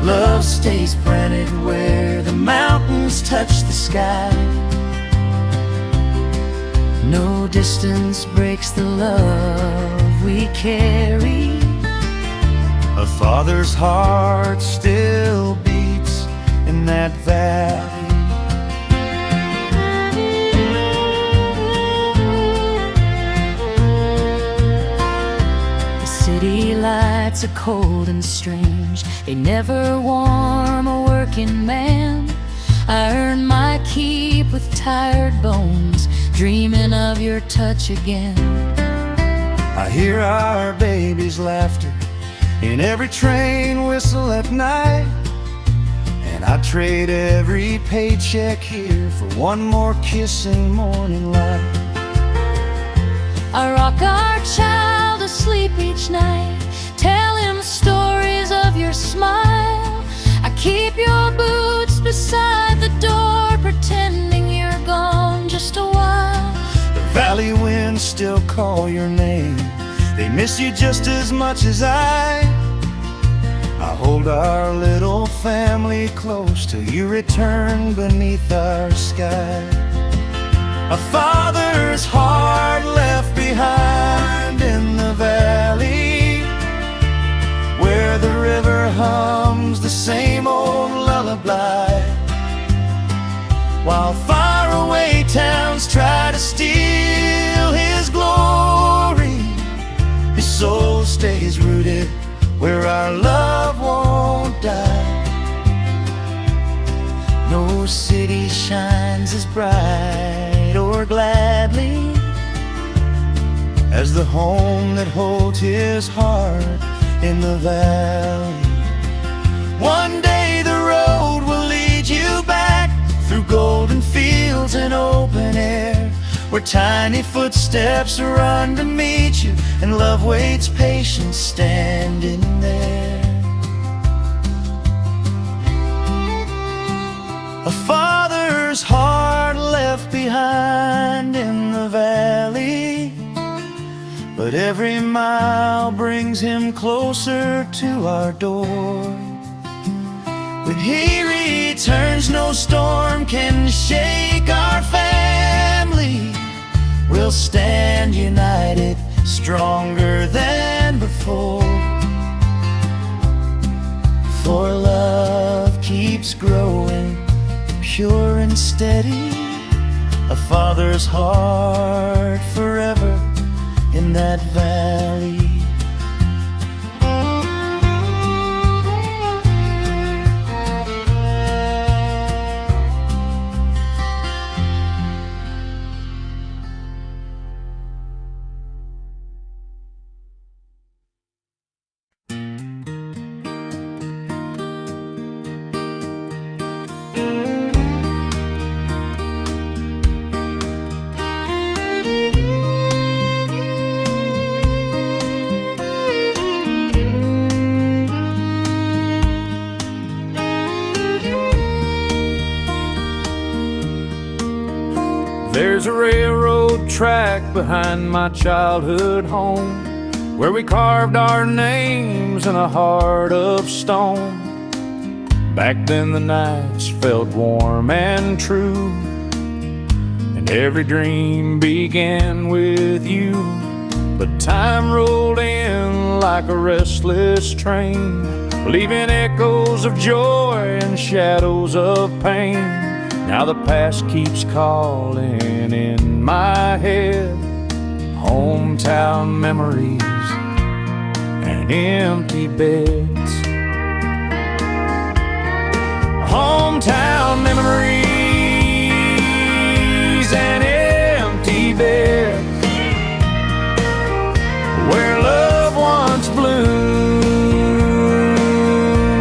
Love stays planted where the mountains touch the sky. No distance breaks the love we carry. A father's heart still beats in that valley. The city lights are cold and strange, they never warm a working man. I earned my keep with tired bones, dreaming of your touch again. I hear our baby's laughter in every train whistle at night, and I trade every paycheck here for one more kiss in morning light. I rock our child to sleep each night, tell him stories of your smile. I keep your boots beside the door, pretending you're gone just a while. The valley winds still call your name, they miss you just as much as I hold our little family close till you return beneath our sky. A father's heart left behind in the valley, where the river hums the same old lullaby, while faraway towns try to steal his glory. His soul stays rooted where our love won't die. No city shines as bright or gladly as the home that holds his heart in the valley. One day the road will lead you back through golden fields and open air, where tiny footsteps run to meet you and love waits patient standing there. A father's heart left behind in the valley, but every mile brings him closer to our door. When he returns, no storm can shake our family. We'll stand united, stronger than before. For love keeps growing, pure and steady, a father's heart forever in that valley. There's a railroad track behind my childhood home, where we carved our names in a heart of stone. Back then the nights felt warm and true, and every dream began with you. But time rolled in like a restless train, leaving echoes of joy and shadows of pain. Now the past keeps calling in my head, hometown memories and empty beds. Hometown memories and empty beds, where love once bloomed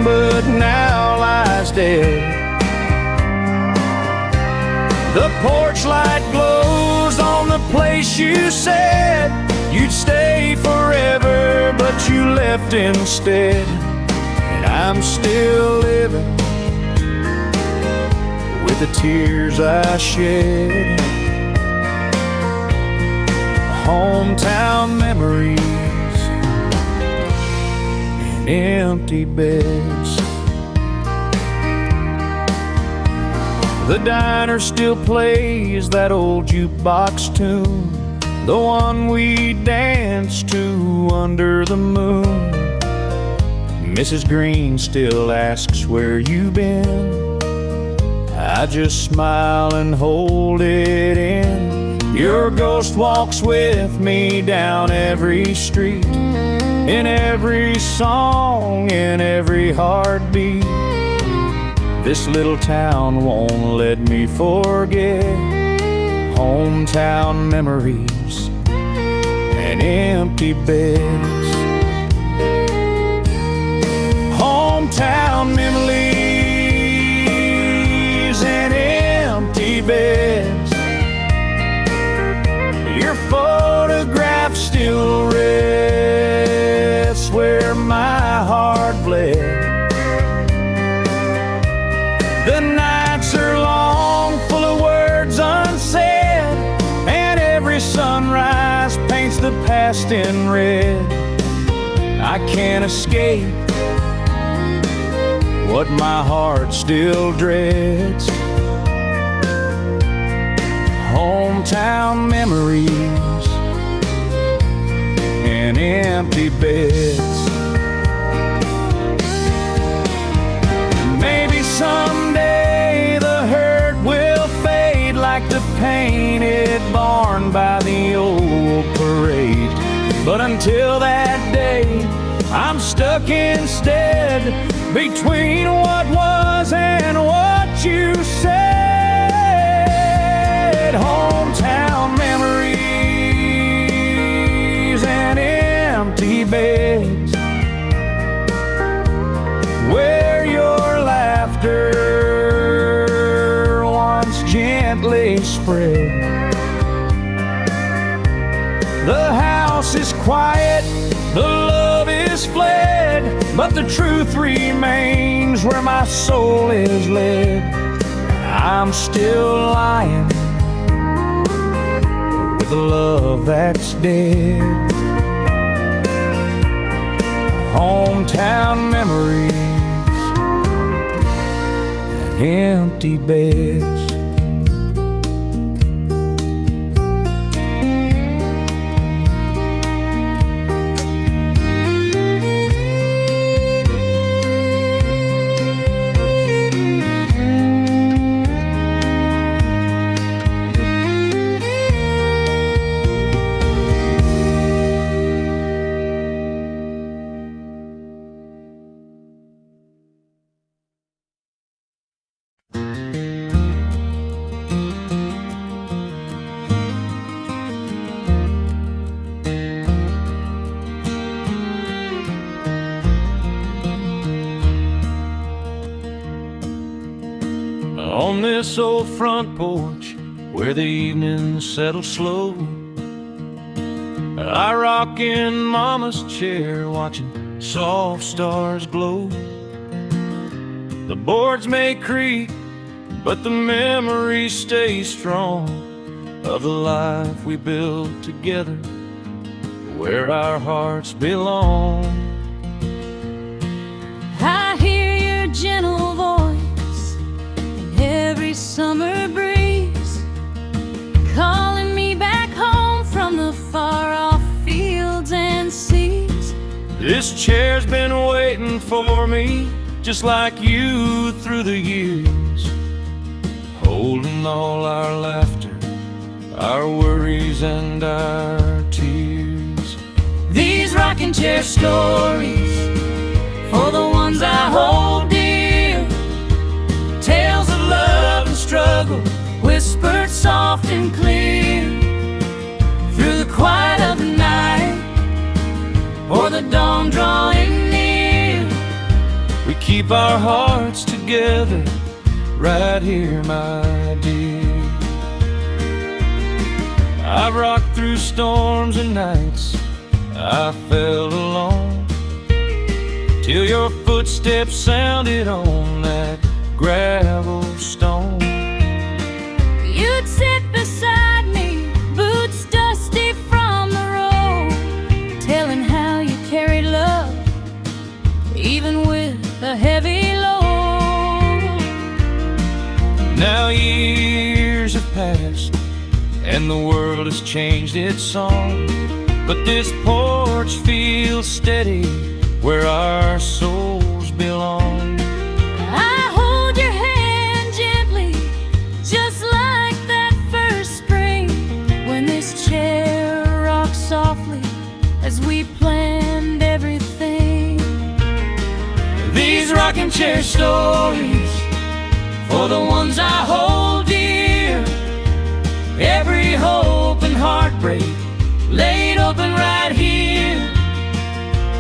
but now lies dead. The porch light glows on the place you said you'd stay forever, but you left instead. And I'm still living with the tears I shed. Hometown memories and empty beds. The diner still plays that old jukebox tune, the one we danced to under the moon. Mrs. Green still asks where you been. I just smile and hold it in. Your ghost walks with me down every street, in every song, in every heartbeat. This little town won't let me forget hometown memories and empty beds. Hometown memories and empty beds. Your photograph still rests where my heart bled. The nights are long, full of words unsaid, and every sunrise paints the past in red. I can't escape what my heart still dreads. Hometown memories and empty beds. Maybe someday the hurt will fade like the painted barn by the old parade. But until that day, I'm stuck instead between what was and what you said. Hometown memories beds where your laughter once gently spread. The house is quiet, the love is fled, but the truth remains where my soul is led. I'm still lying with a love that's dead. Hometown memories and empty beds. On this old front porch where the evenings settle slow, I rock in Mama's chair watching soft stars glow. The boards may creak, but the memories stay strong of the life we built together where our hearts belong. I hear your gentle voice in every summer breeze, calling me back home from the far-off fields and seas. This chair's been waiting for me, just like you through the years, holding all our laughter, our worries and our tears. These rocking chair stories for the ones I hold dear, tales of love and struggle whispered soft and clear through the quiet of the night or the dawn drawing near. We keep our hearts together right here, my dear. I've rocked through storms and nights I felt alone, till your footsteps sounded on that gravel stone. You'd sit beside me, boots dusty from the road, telling how you carried love even with a heavy load. Now years have passed and the world has changed its song, but this porch feels steady where our souls belong. I hold your hand gently, just like that first spring, when this chair rocked softly as we planned everything. These rocking chair stories for the ones I hold dear, every hope and heartbreak laid open right here,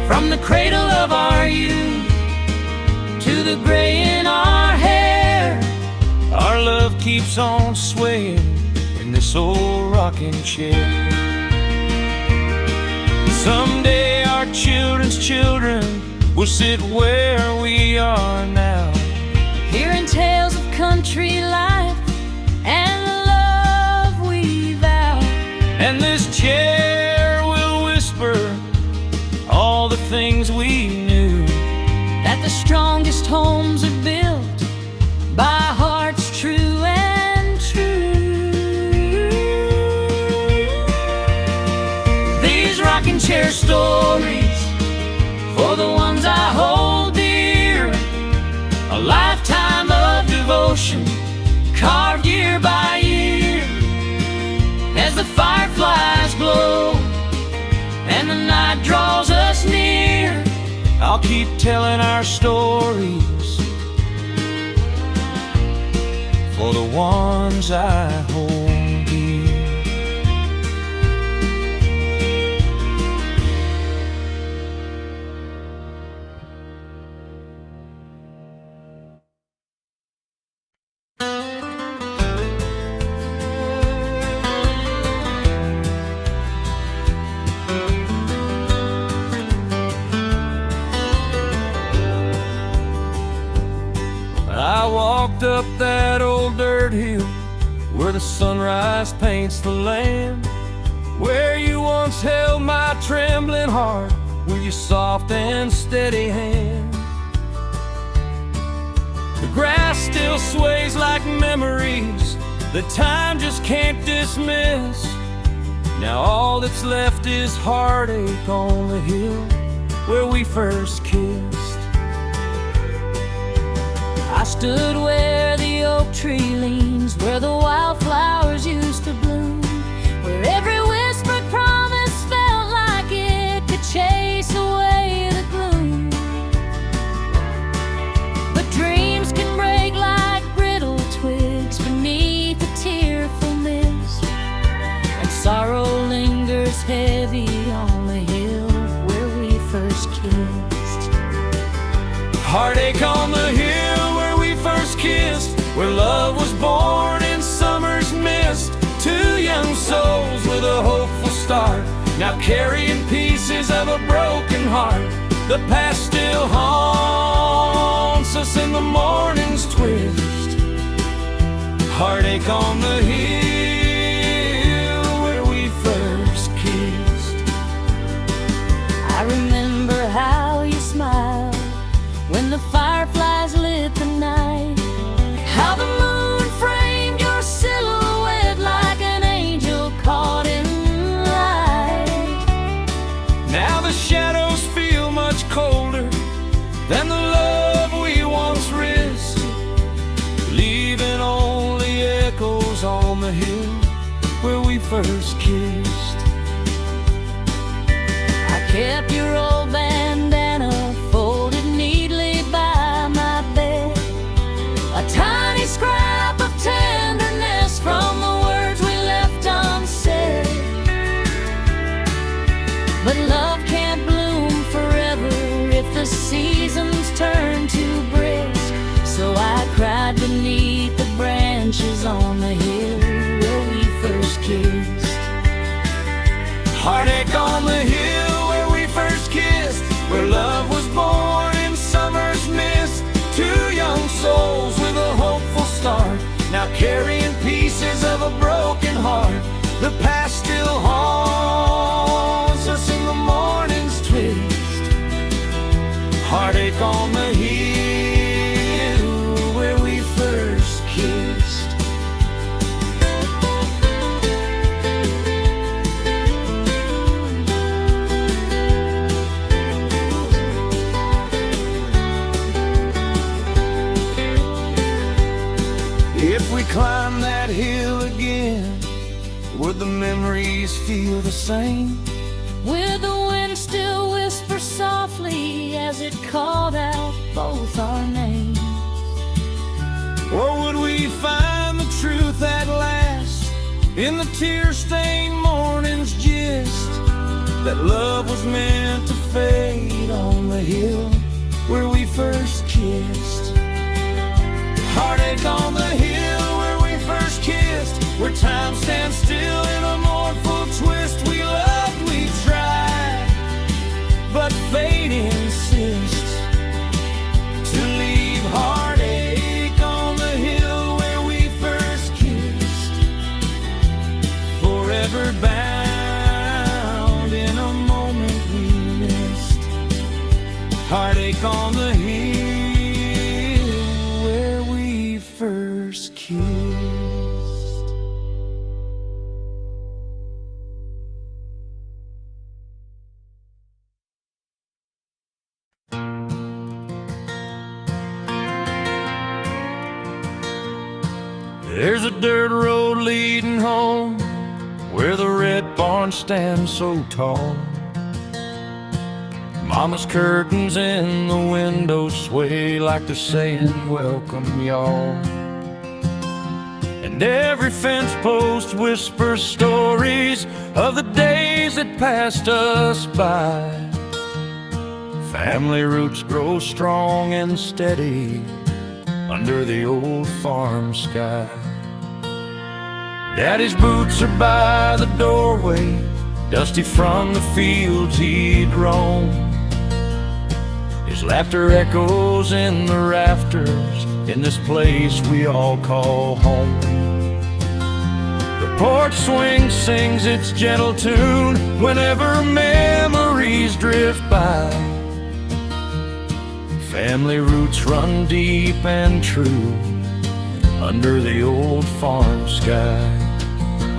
from the cradle of our youth to the gray in our hair. Our love keeps on swaying in this old rocking chair. Someday our children's children will sit where we are now, Hearing tales of country life and the love we vow. and this chair will whisper all the things we knew, That the strongest homes are built by hearts true and true. these rocking chair stories for the ones I hold dear, a lifetime of devotion carved year by year. As the fireflies glow and the night draws us near, I'll keep telling our stories for the ones I hold dear. walked up that old dirt hill where the sunrise paints the land, where you once held my trembling heart with your soft and steady hand. The grass still sways like memories that time just can't dismiss. Now all that's left is heartache on the hill where we first kissed. I stood where the oak tree leans, where the wildflowers used to bloom, where every whispered promise felt like it could chase away the gloom. But dreams can break like brittle twigs beneath a tearful mist, and sorrow lingers heavy on the hill where we first kissed. Heartache on the hill where we first kissed, where love was born in summer's mist. Two young souls with a hopeful start, now carrying pieces of a broken heart. The past still haunts us in the morning's twist. Heartache on the hill where we first kissed. I remember how you smiled when the fireflies lit the night, how the moon framed your silhouette like an angel caught in light. Now the shadows feel much colder than the love we once risked, leaving only echoes on the hill where we first kissed. I kept your old bandana folded neatly by my bed, a tiny scrap of tenderness from the words we left unsaid. But love can't bloom forever if the seasons turn too brisk, so I cried beneath the branches on the hill where we first kissed. Heartache on the hill where we first kissed, where love was born in summer's mist. Two young souls with a hopeful start, now carrying pieces of a broken heart. The past still haunts us in the morning's twist. Heartache on the hill where we first kissed. If we climb that hill again, would the memories feel the same? Will the wind still whisper softly as it called out both our names? Or would we find the truth at last in the tear-stained morning's gist, that love was meant to fade on the hill where we first kissed? Heartache on the hill where we first kissed, where time stands still in a mournful twist. We loved, we tried, but fate insists to leave heartache on the hill where we first kissed, forever bound in a moment we missed. Heartache on the hill where we first kissed. There's a dirt road leading home where the red barn stands so tall. Mama's curtains in the window sway like they're saying, welcome y'all. And every fence post whispers stories of the days that passed us by. Family roots grow strong and steady under the old farm sky. Daddy's boots are by the doorway, dusty from the fields he'd roamed. His There's laughter echoes in the rafters in this place we all call home. The porch swing sings its gentle tune whenever memories drift by. Family roots run deep and true under the old farm sky.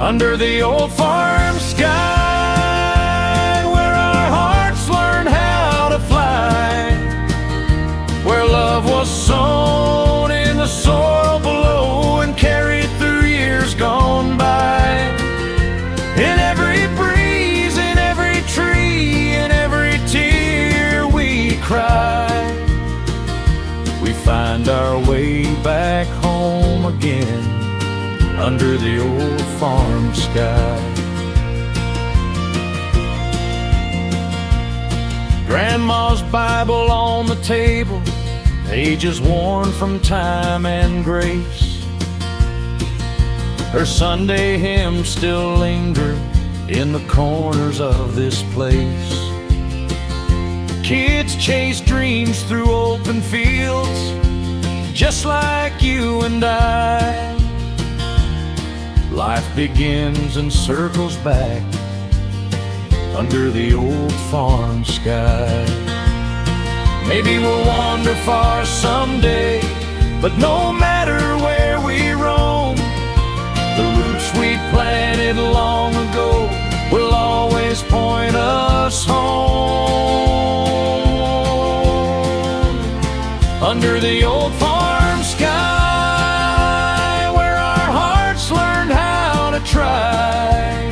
Under the old farm sky, where our hearts learned how to fly, where love was sown in the soil below and carried through years gone by. In every breeze, in every tree, in every tear we cry, we find our way back home again under the old farm sky. Grandma's Bible on the table, pages worn from time and grace. Her Sunday hymns still linger in the corners of this place. Kids chase dreams through open fields, just like you and I. Life begins and circles back under the old farm sky. Maybe we'll wander far someday, but no matter where we roam, the roots we planted long ago will always point us home. Under the old farm sky, where our hearts learned how to try,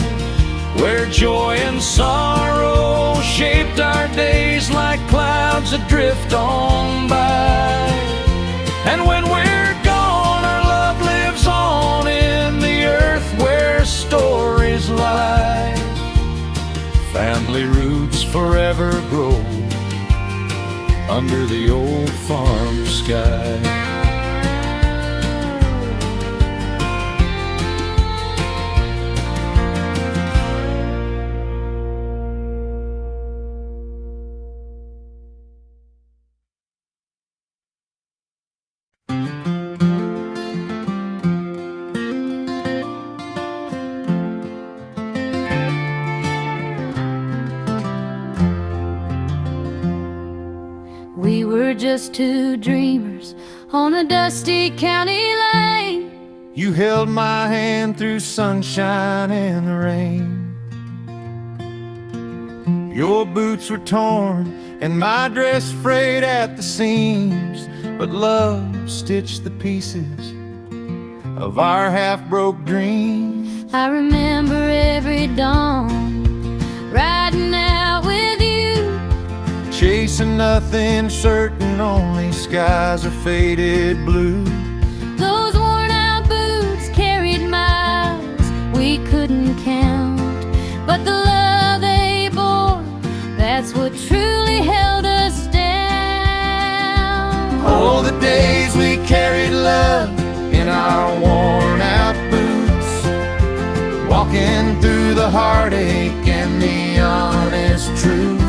where joy and sorrow shaped our days like clouds that drift on by. And when we're gone, our love lives on in the earth where stories lie. Family roots forever grow under the old farm sky. We were just two dreamers on a dusty county lane. You held my hand through sunshine and the rain. Your boots were torn and my dress frayed at the seams, but love stitched the pieces of our half-broke dreams. I remember every dawn, riding out with you, chasing nothing certain, only skies are faded blue. those worn-out boots carried miles we couldn't count, but the love they bore, that's what truly held us down. Oh, the days we carried love in our worn-out boots, walking through the heartache and the honest truth.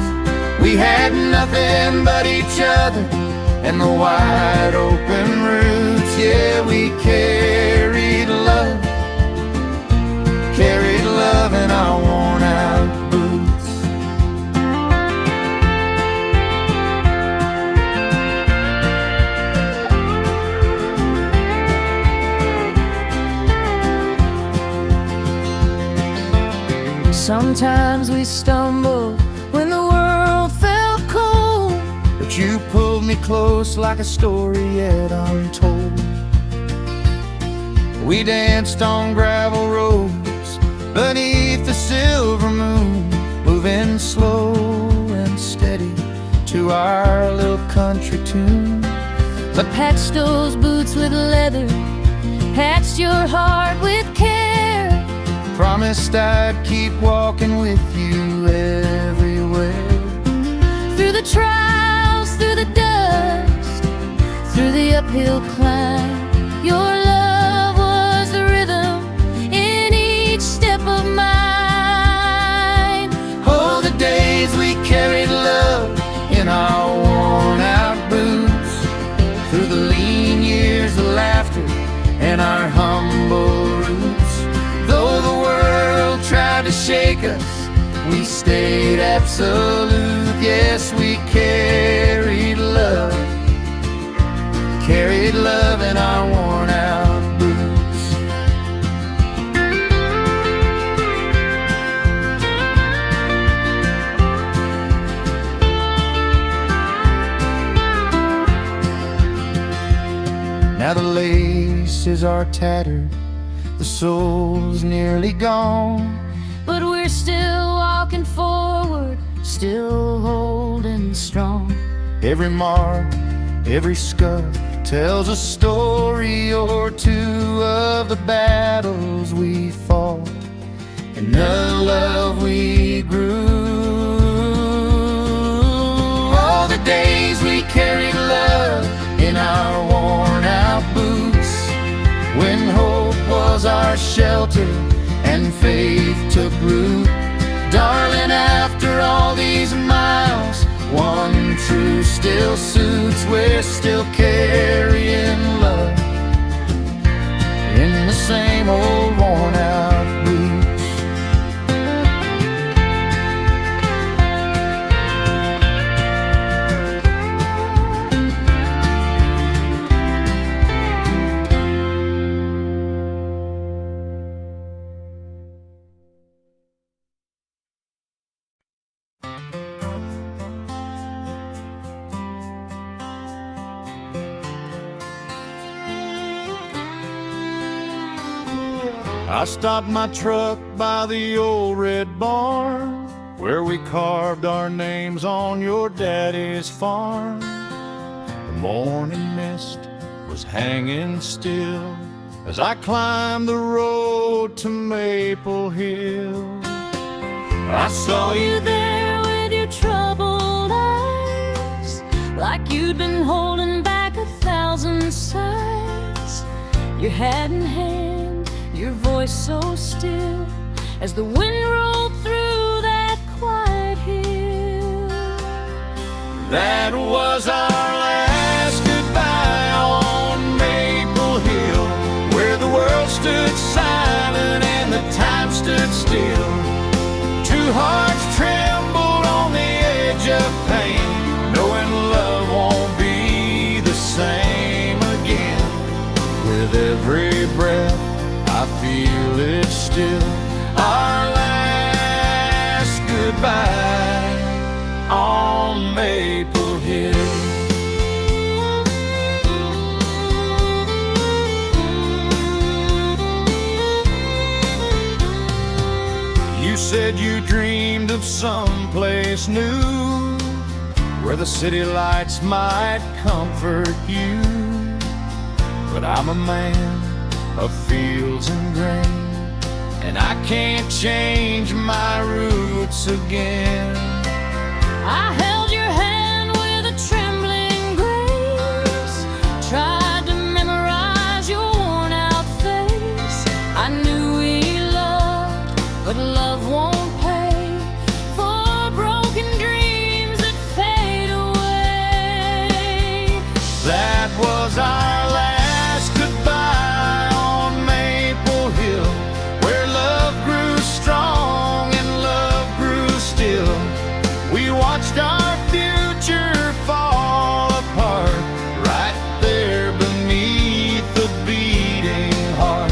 We had nothing but each other and the wide open roots. Yeah, we carried love in our worn-out boots. Sometimes we stumbled when the world felt cold, But you pulled me close like a story yet untold. We danced on gravel roads beneath the silver moon, moving slow and steady to our little country tune. but patched those boots with leather, patched your heart with care. Promised I'd keep walking with you everywhere. Through the trials, through the dust, through the uphill climb, your love was the rhythm in each step of mine. Oh, the days we carried love in our worn-out forsake us. We stayed absolute, yes, we carried love in our worn out boots. Now the laces are tattered, the soul's nearly gone, but we're still walking forward, still holding strong. every mark, every scuff tells a story or two of the battles we fought and the love we grew. All the days we carried love in our worn out boots, when hope was our shelter and faith took root. Darling, after all these miles, one truth still suits. We're still carrying love in the same old worn out boots. I stopped my truck by the old red barn, where we carved our names on your daddy's farm. The morning mist was hanging still as I climbed the road to Maple Hill. I saw you there with your troubled eyes, like you'd been holding back 1,000 sighs. Your hat in hand, your voice so still, as the wind rolled through that quiet hill. That was our last goodbye on Maple Hill, where the world stood silent and the time stood still. Two hearts trembled on the edge of pain, knowing love won't be the same again. With every breath I feel it still, our last goodbye on Maple Hill. You said you dreamed of someplace new, where the city lights might comfort you. But I'm a man of fields and grain, and I can't change my roots again. I held your hand with a trembling grace, tried to memorize your worn out face. I knew we loved, but love won't pay for broken dreams that fade away. That was our last goodbye on Maple Hill, where love grew strong and love grew still. We watched our future fall apart, right there beneath the beating heart.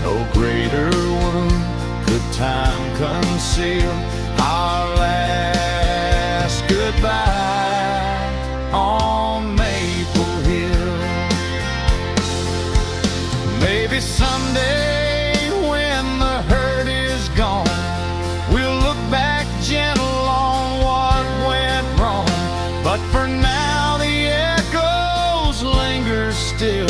No greater wound could time conceal, our last goodbye on Maple Hill. Maybe someday when the hurt is gone, we'll look back gentle on what went wrong. But for now the echoes linger still,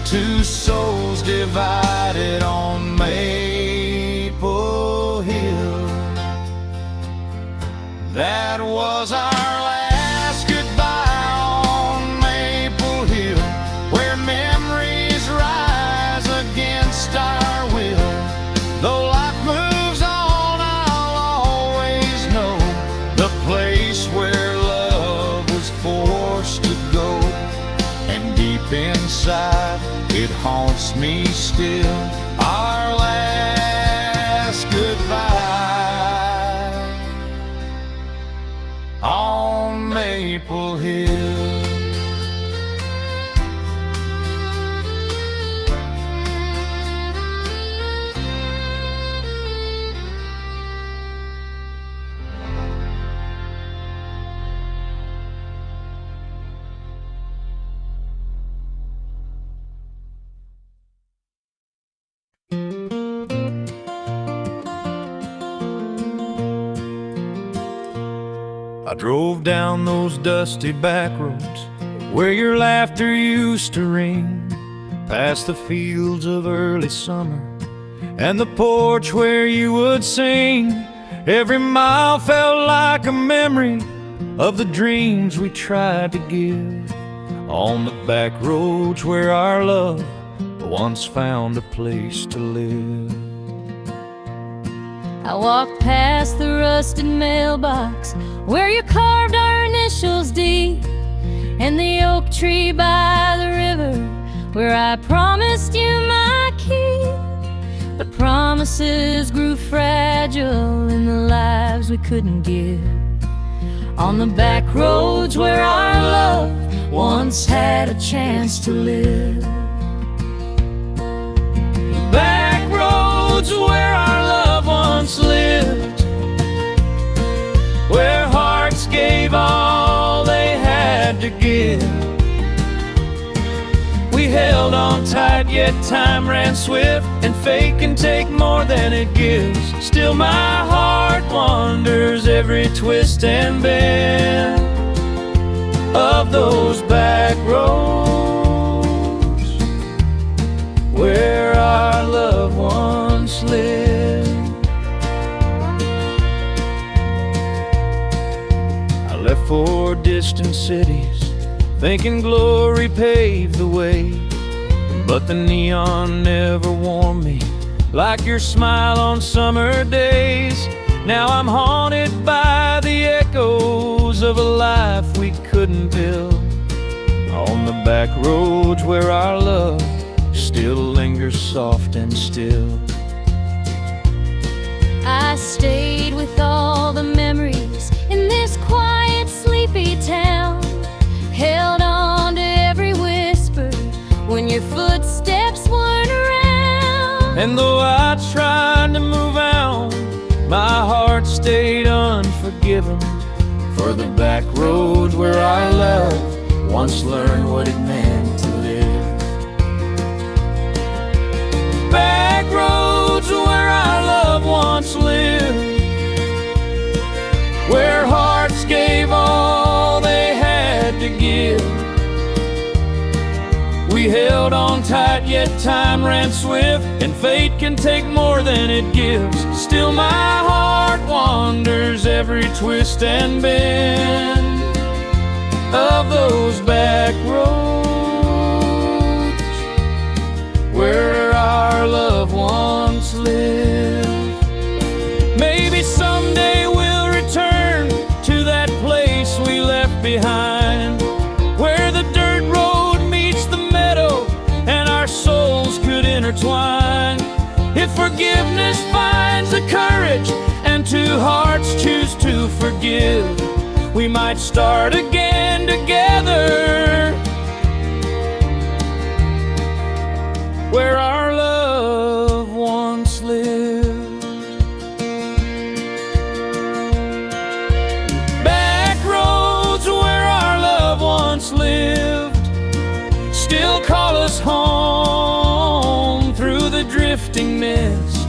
two souls divided on Maple Hill. That was our last goodbye on Maple Hill, where memories rise against our will. Though life moves on, I'll always know the place where love was forced to go. And deep inside, it haunts me still, our last goodbye Maple Hill. I drove down those dusty back roads where your laughter used to ring, past the fields of early summer and the porch where you would sing. Every mile felt like a memory of the dreams we tried to give, on the back roads where our love once found a place to live. I walked past the rusted mailbox where you carved our initials deep, and the oak tree by the river where I promised you my key. But promises grew fragile in the lives we couldn't give, on the back roads where our love once had a chance to live. Back roads where our love once lived, where hearts gave all they had to give. We held on tight, yet time ran swift, and fate can take more than it gives. Still my heart wanders every twist and bend of those back roads where our love once lived. I left for distant cities, thinking glory paved the way, but the neon never warmed me like your smile on summer days. Now I'm haunted by the echoes of a life we couldn't build, on the back roads where our love still lingers soft and still. I stayed with all the memories in this quiet, sleepy town, held on to every whisper when your footsteps weren't around. And though I tried to move on, my heart stayed unforgiven for the back roads where our love once learned what it meant to live. Back roads where our love once lived, where hearts gave all they had to give. We held on tight, yet time ran swift, and fate can take more than it gives. Still my heart wanders every twist and bend of those back roads where our love once lived. Maybe someday we'll return to that place we left behind, where the dirt road meets the meadow and our souls could intertwine. If forgiveness finds the courage and two hearts choose to forgive, we might start again together where our love once lived. Back roads where our love once lived still call us home through the drifting mist.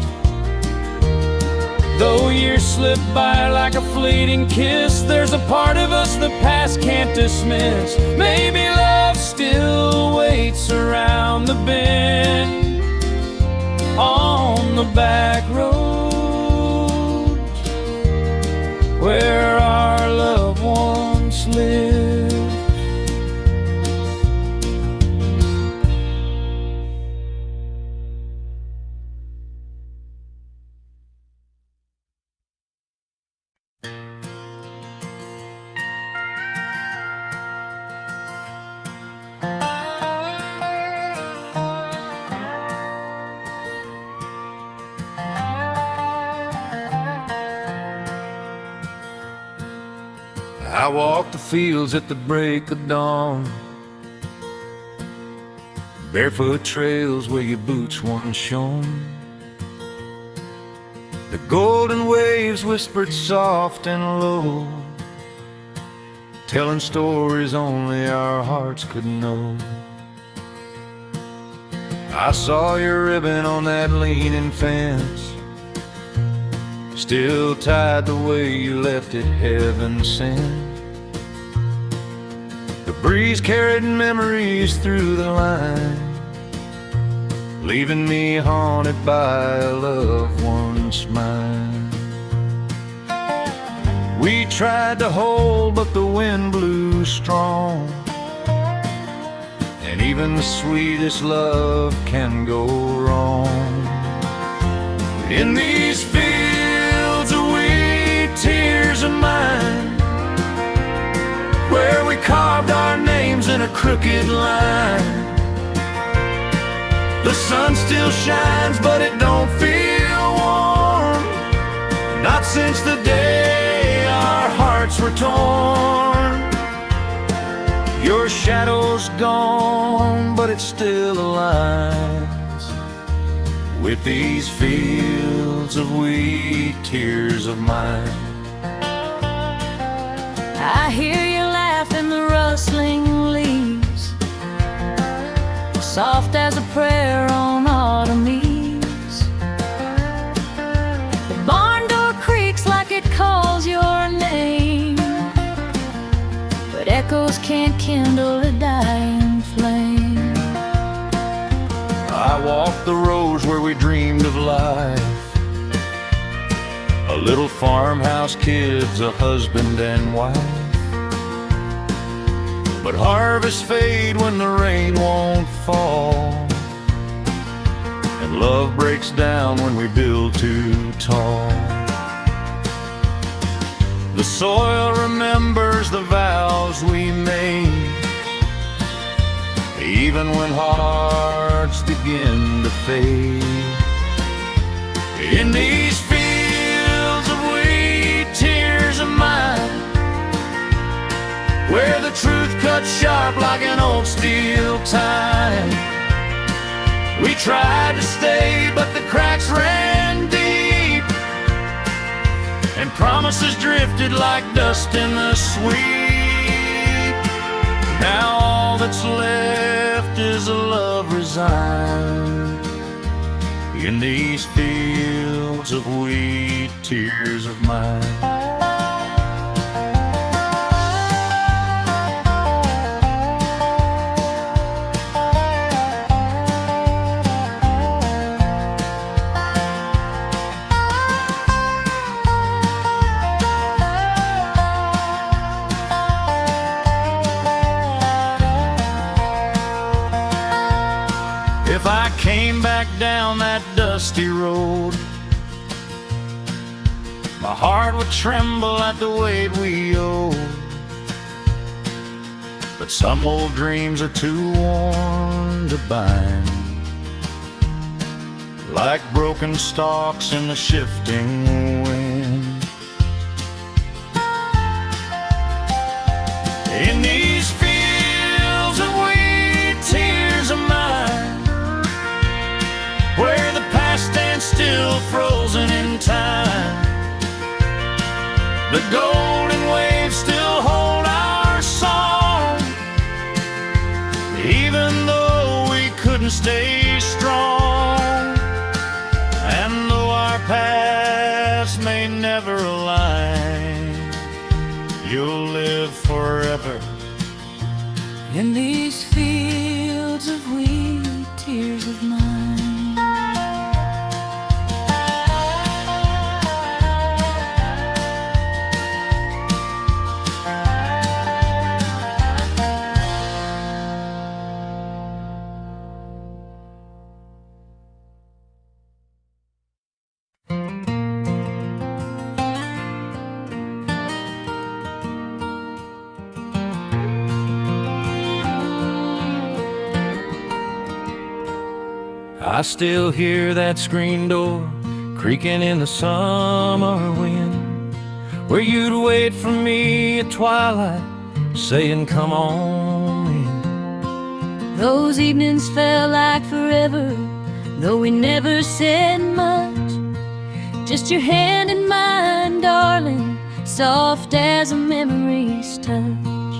Though years slip by like a fleeting kiss, there's a part of us the past can't dismiss. Maybe love still waits around the bend on the back roads where our love once lived. I walk the fields at the break of dawn, barefoot trails where your boots once shone. The golden waves whispered soft and low, telling stories only our hearts could know. I saw your ribbon on that leaning fence, still tied the way you left it heaven sent. The breeze carried memories through the line, leaving me haunted by a loved once mine. We tried to hold, but the wind blew strong, and even the sweetest love can go wrong. In these fields of wheat, tears of mine, where we carved our names in a crooked line, the sun still shines, but it don't feel warm, not since the day our hearts were torn. Your shadow's gone, but it still aligns with these fields of wheat, tears of mine. I hear you laugh in the rustling leaves, soft as a prayer on autumn eves. The barn door creaks like it calls your name, but echoes can't kindle a dying flame. I walked the roads where we dreamed of life, a little farmhouse, kids, a husband and wife. But harvests fade when the rain won't fall, and love breaks down when we build too tall. The soil remembers the vows we made, even when hearts begin to fade. In these fields of wheat, tears of mine, where the truth cuts sharp like an old steel tie, we tried to stay, but the cracks ran deep, and promises drifted like dust in the sweep. Now all that's left is a love resigned in these fields of wheat, tears of mine. If I came back down that dusty road, my heart would tremble at the weight we owed. But some old dreams are too worn to bind, like broken stalks in the shifting wind. In these fields of wheat, tears of mine, where the past stands still frozen in time, the golden waves still hold our song, even though we couldn't stay strong. And though our paths may never align, you'll live forever in these fields of wheat, tears of mine. I still hear that screen door creaking in the summer wind, where you'd wait for me at twilight, saying, "Come on in." Those evenings felt like forever, though we never said much. Just your hand in mine, darling, soft as a memory's touch.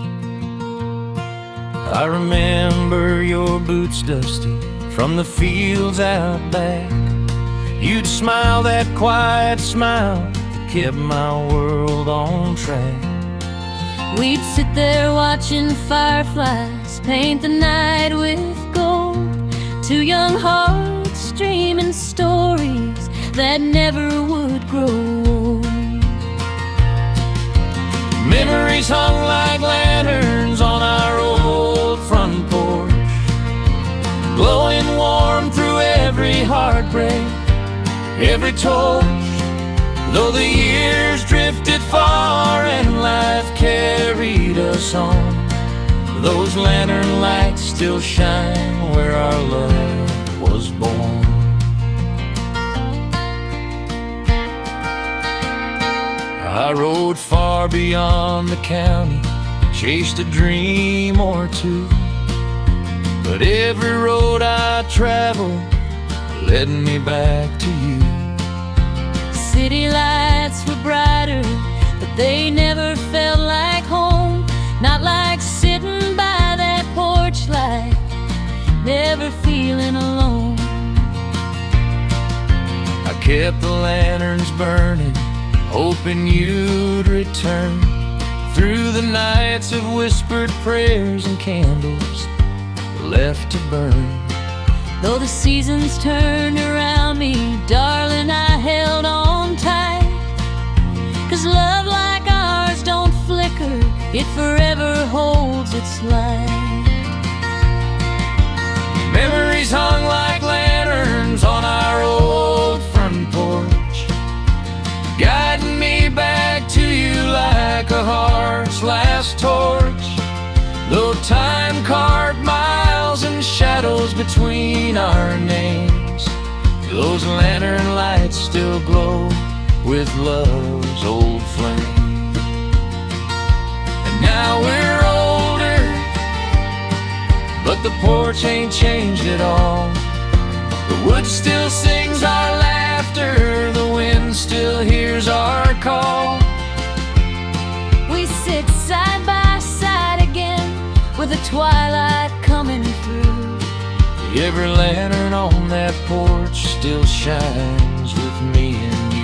I remember your boots dusty from the fields out back. You'd smile that quiet smile that kept my world on track. We'd sit there watching fireflies paint the night with gold. Two young hearts dreaming stories that never would grow old. Memories hung like lanterns on our old front porch, glowing warm through every heartbreak, every torch. Though the years drifted far and life carried us on, those lantern lights still shine where our love was born. I rode far beyond the county, chased a dream or two, but every road I traveled led me back to you. City lights were brighter, but they never felt like home. Not like sitting by that porch light, never feeling alone. I kept the lanterns burning, hoping you'd return, through the nights of whispered prayers and candles left to burn. Though the seasons turned around me, darling, I held on tight. 'Cause love like ours don't flicker, it forever holds its light. Memories hung like lanterns on our old front porch, guiding me back to you like a heart's last torch. Though time carved miles and shadows between our names, those lantern lights still glow with love's old flame. And now we're older, but the porch ain't changed at all. The wood still sings our laughter, the wind still hears our call. We sit side by side again, with the twilight coming through. Every lantern on that porch still shines with me and you.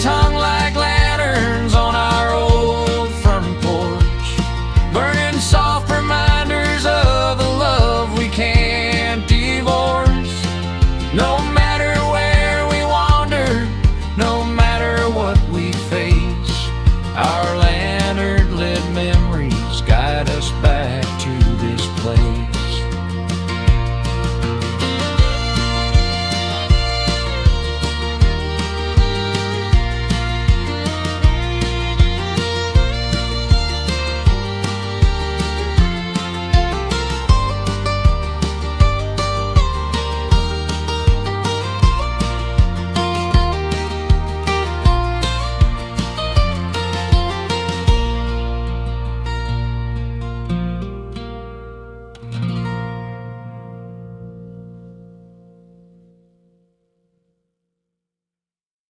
Hung like lanterns on our old front porch, burning soft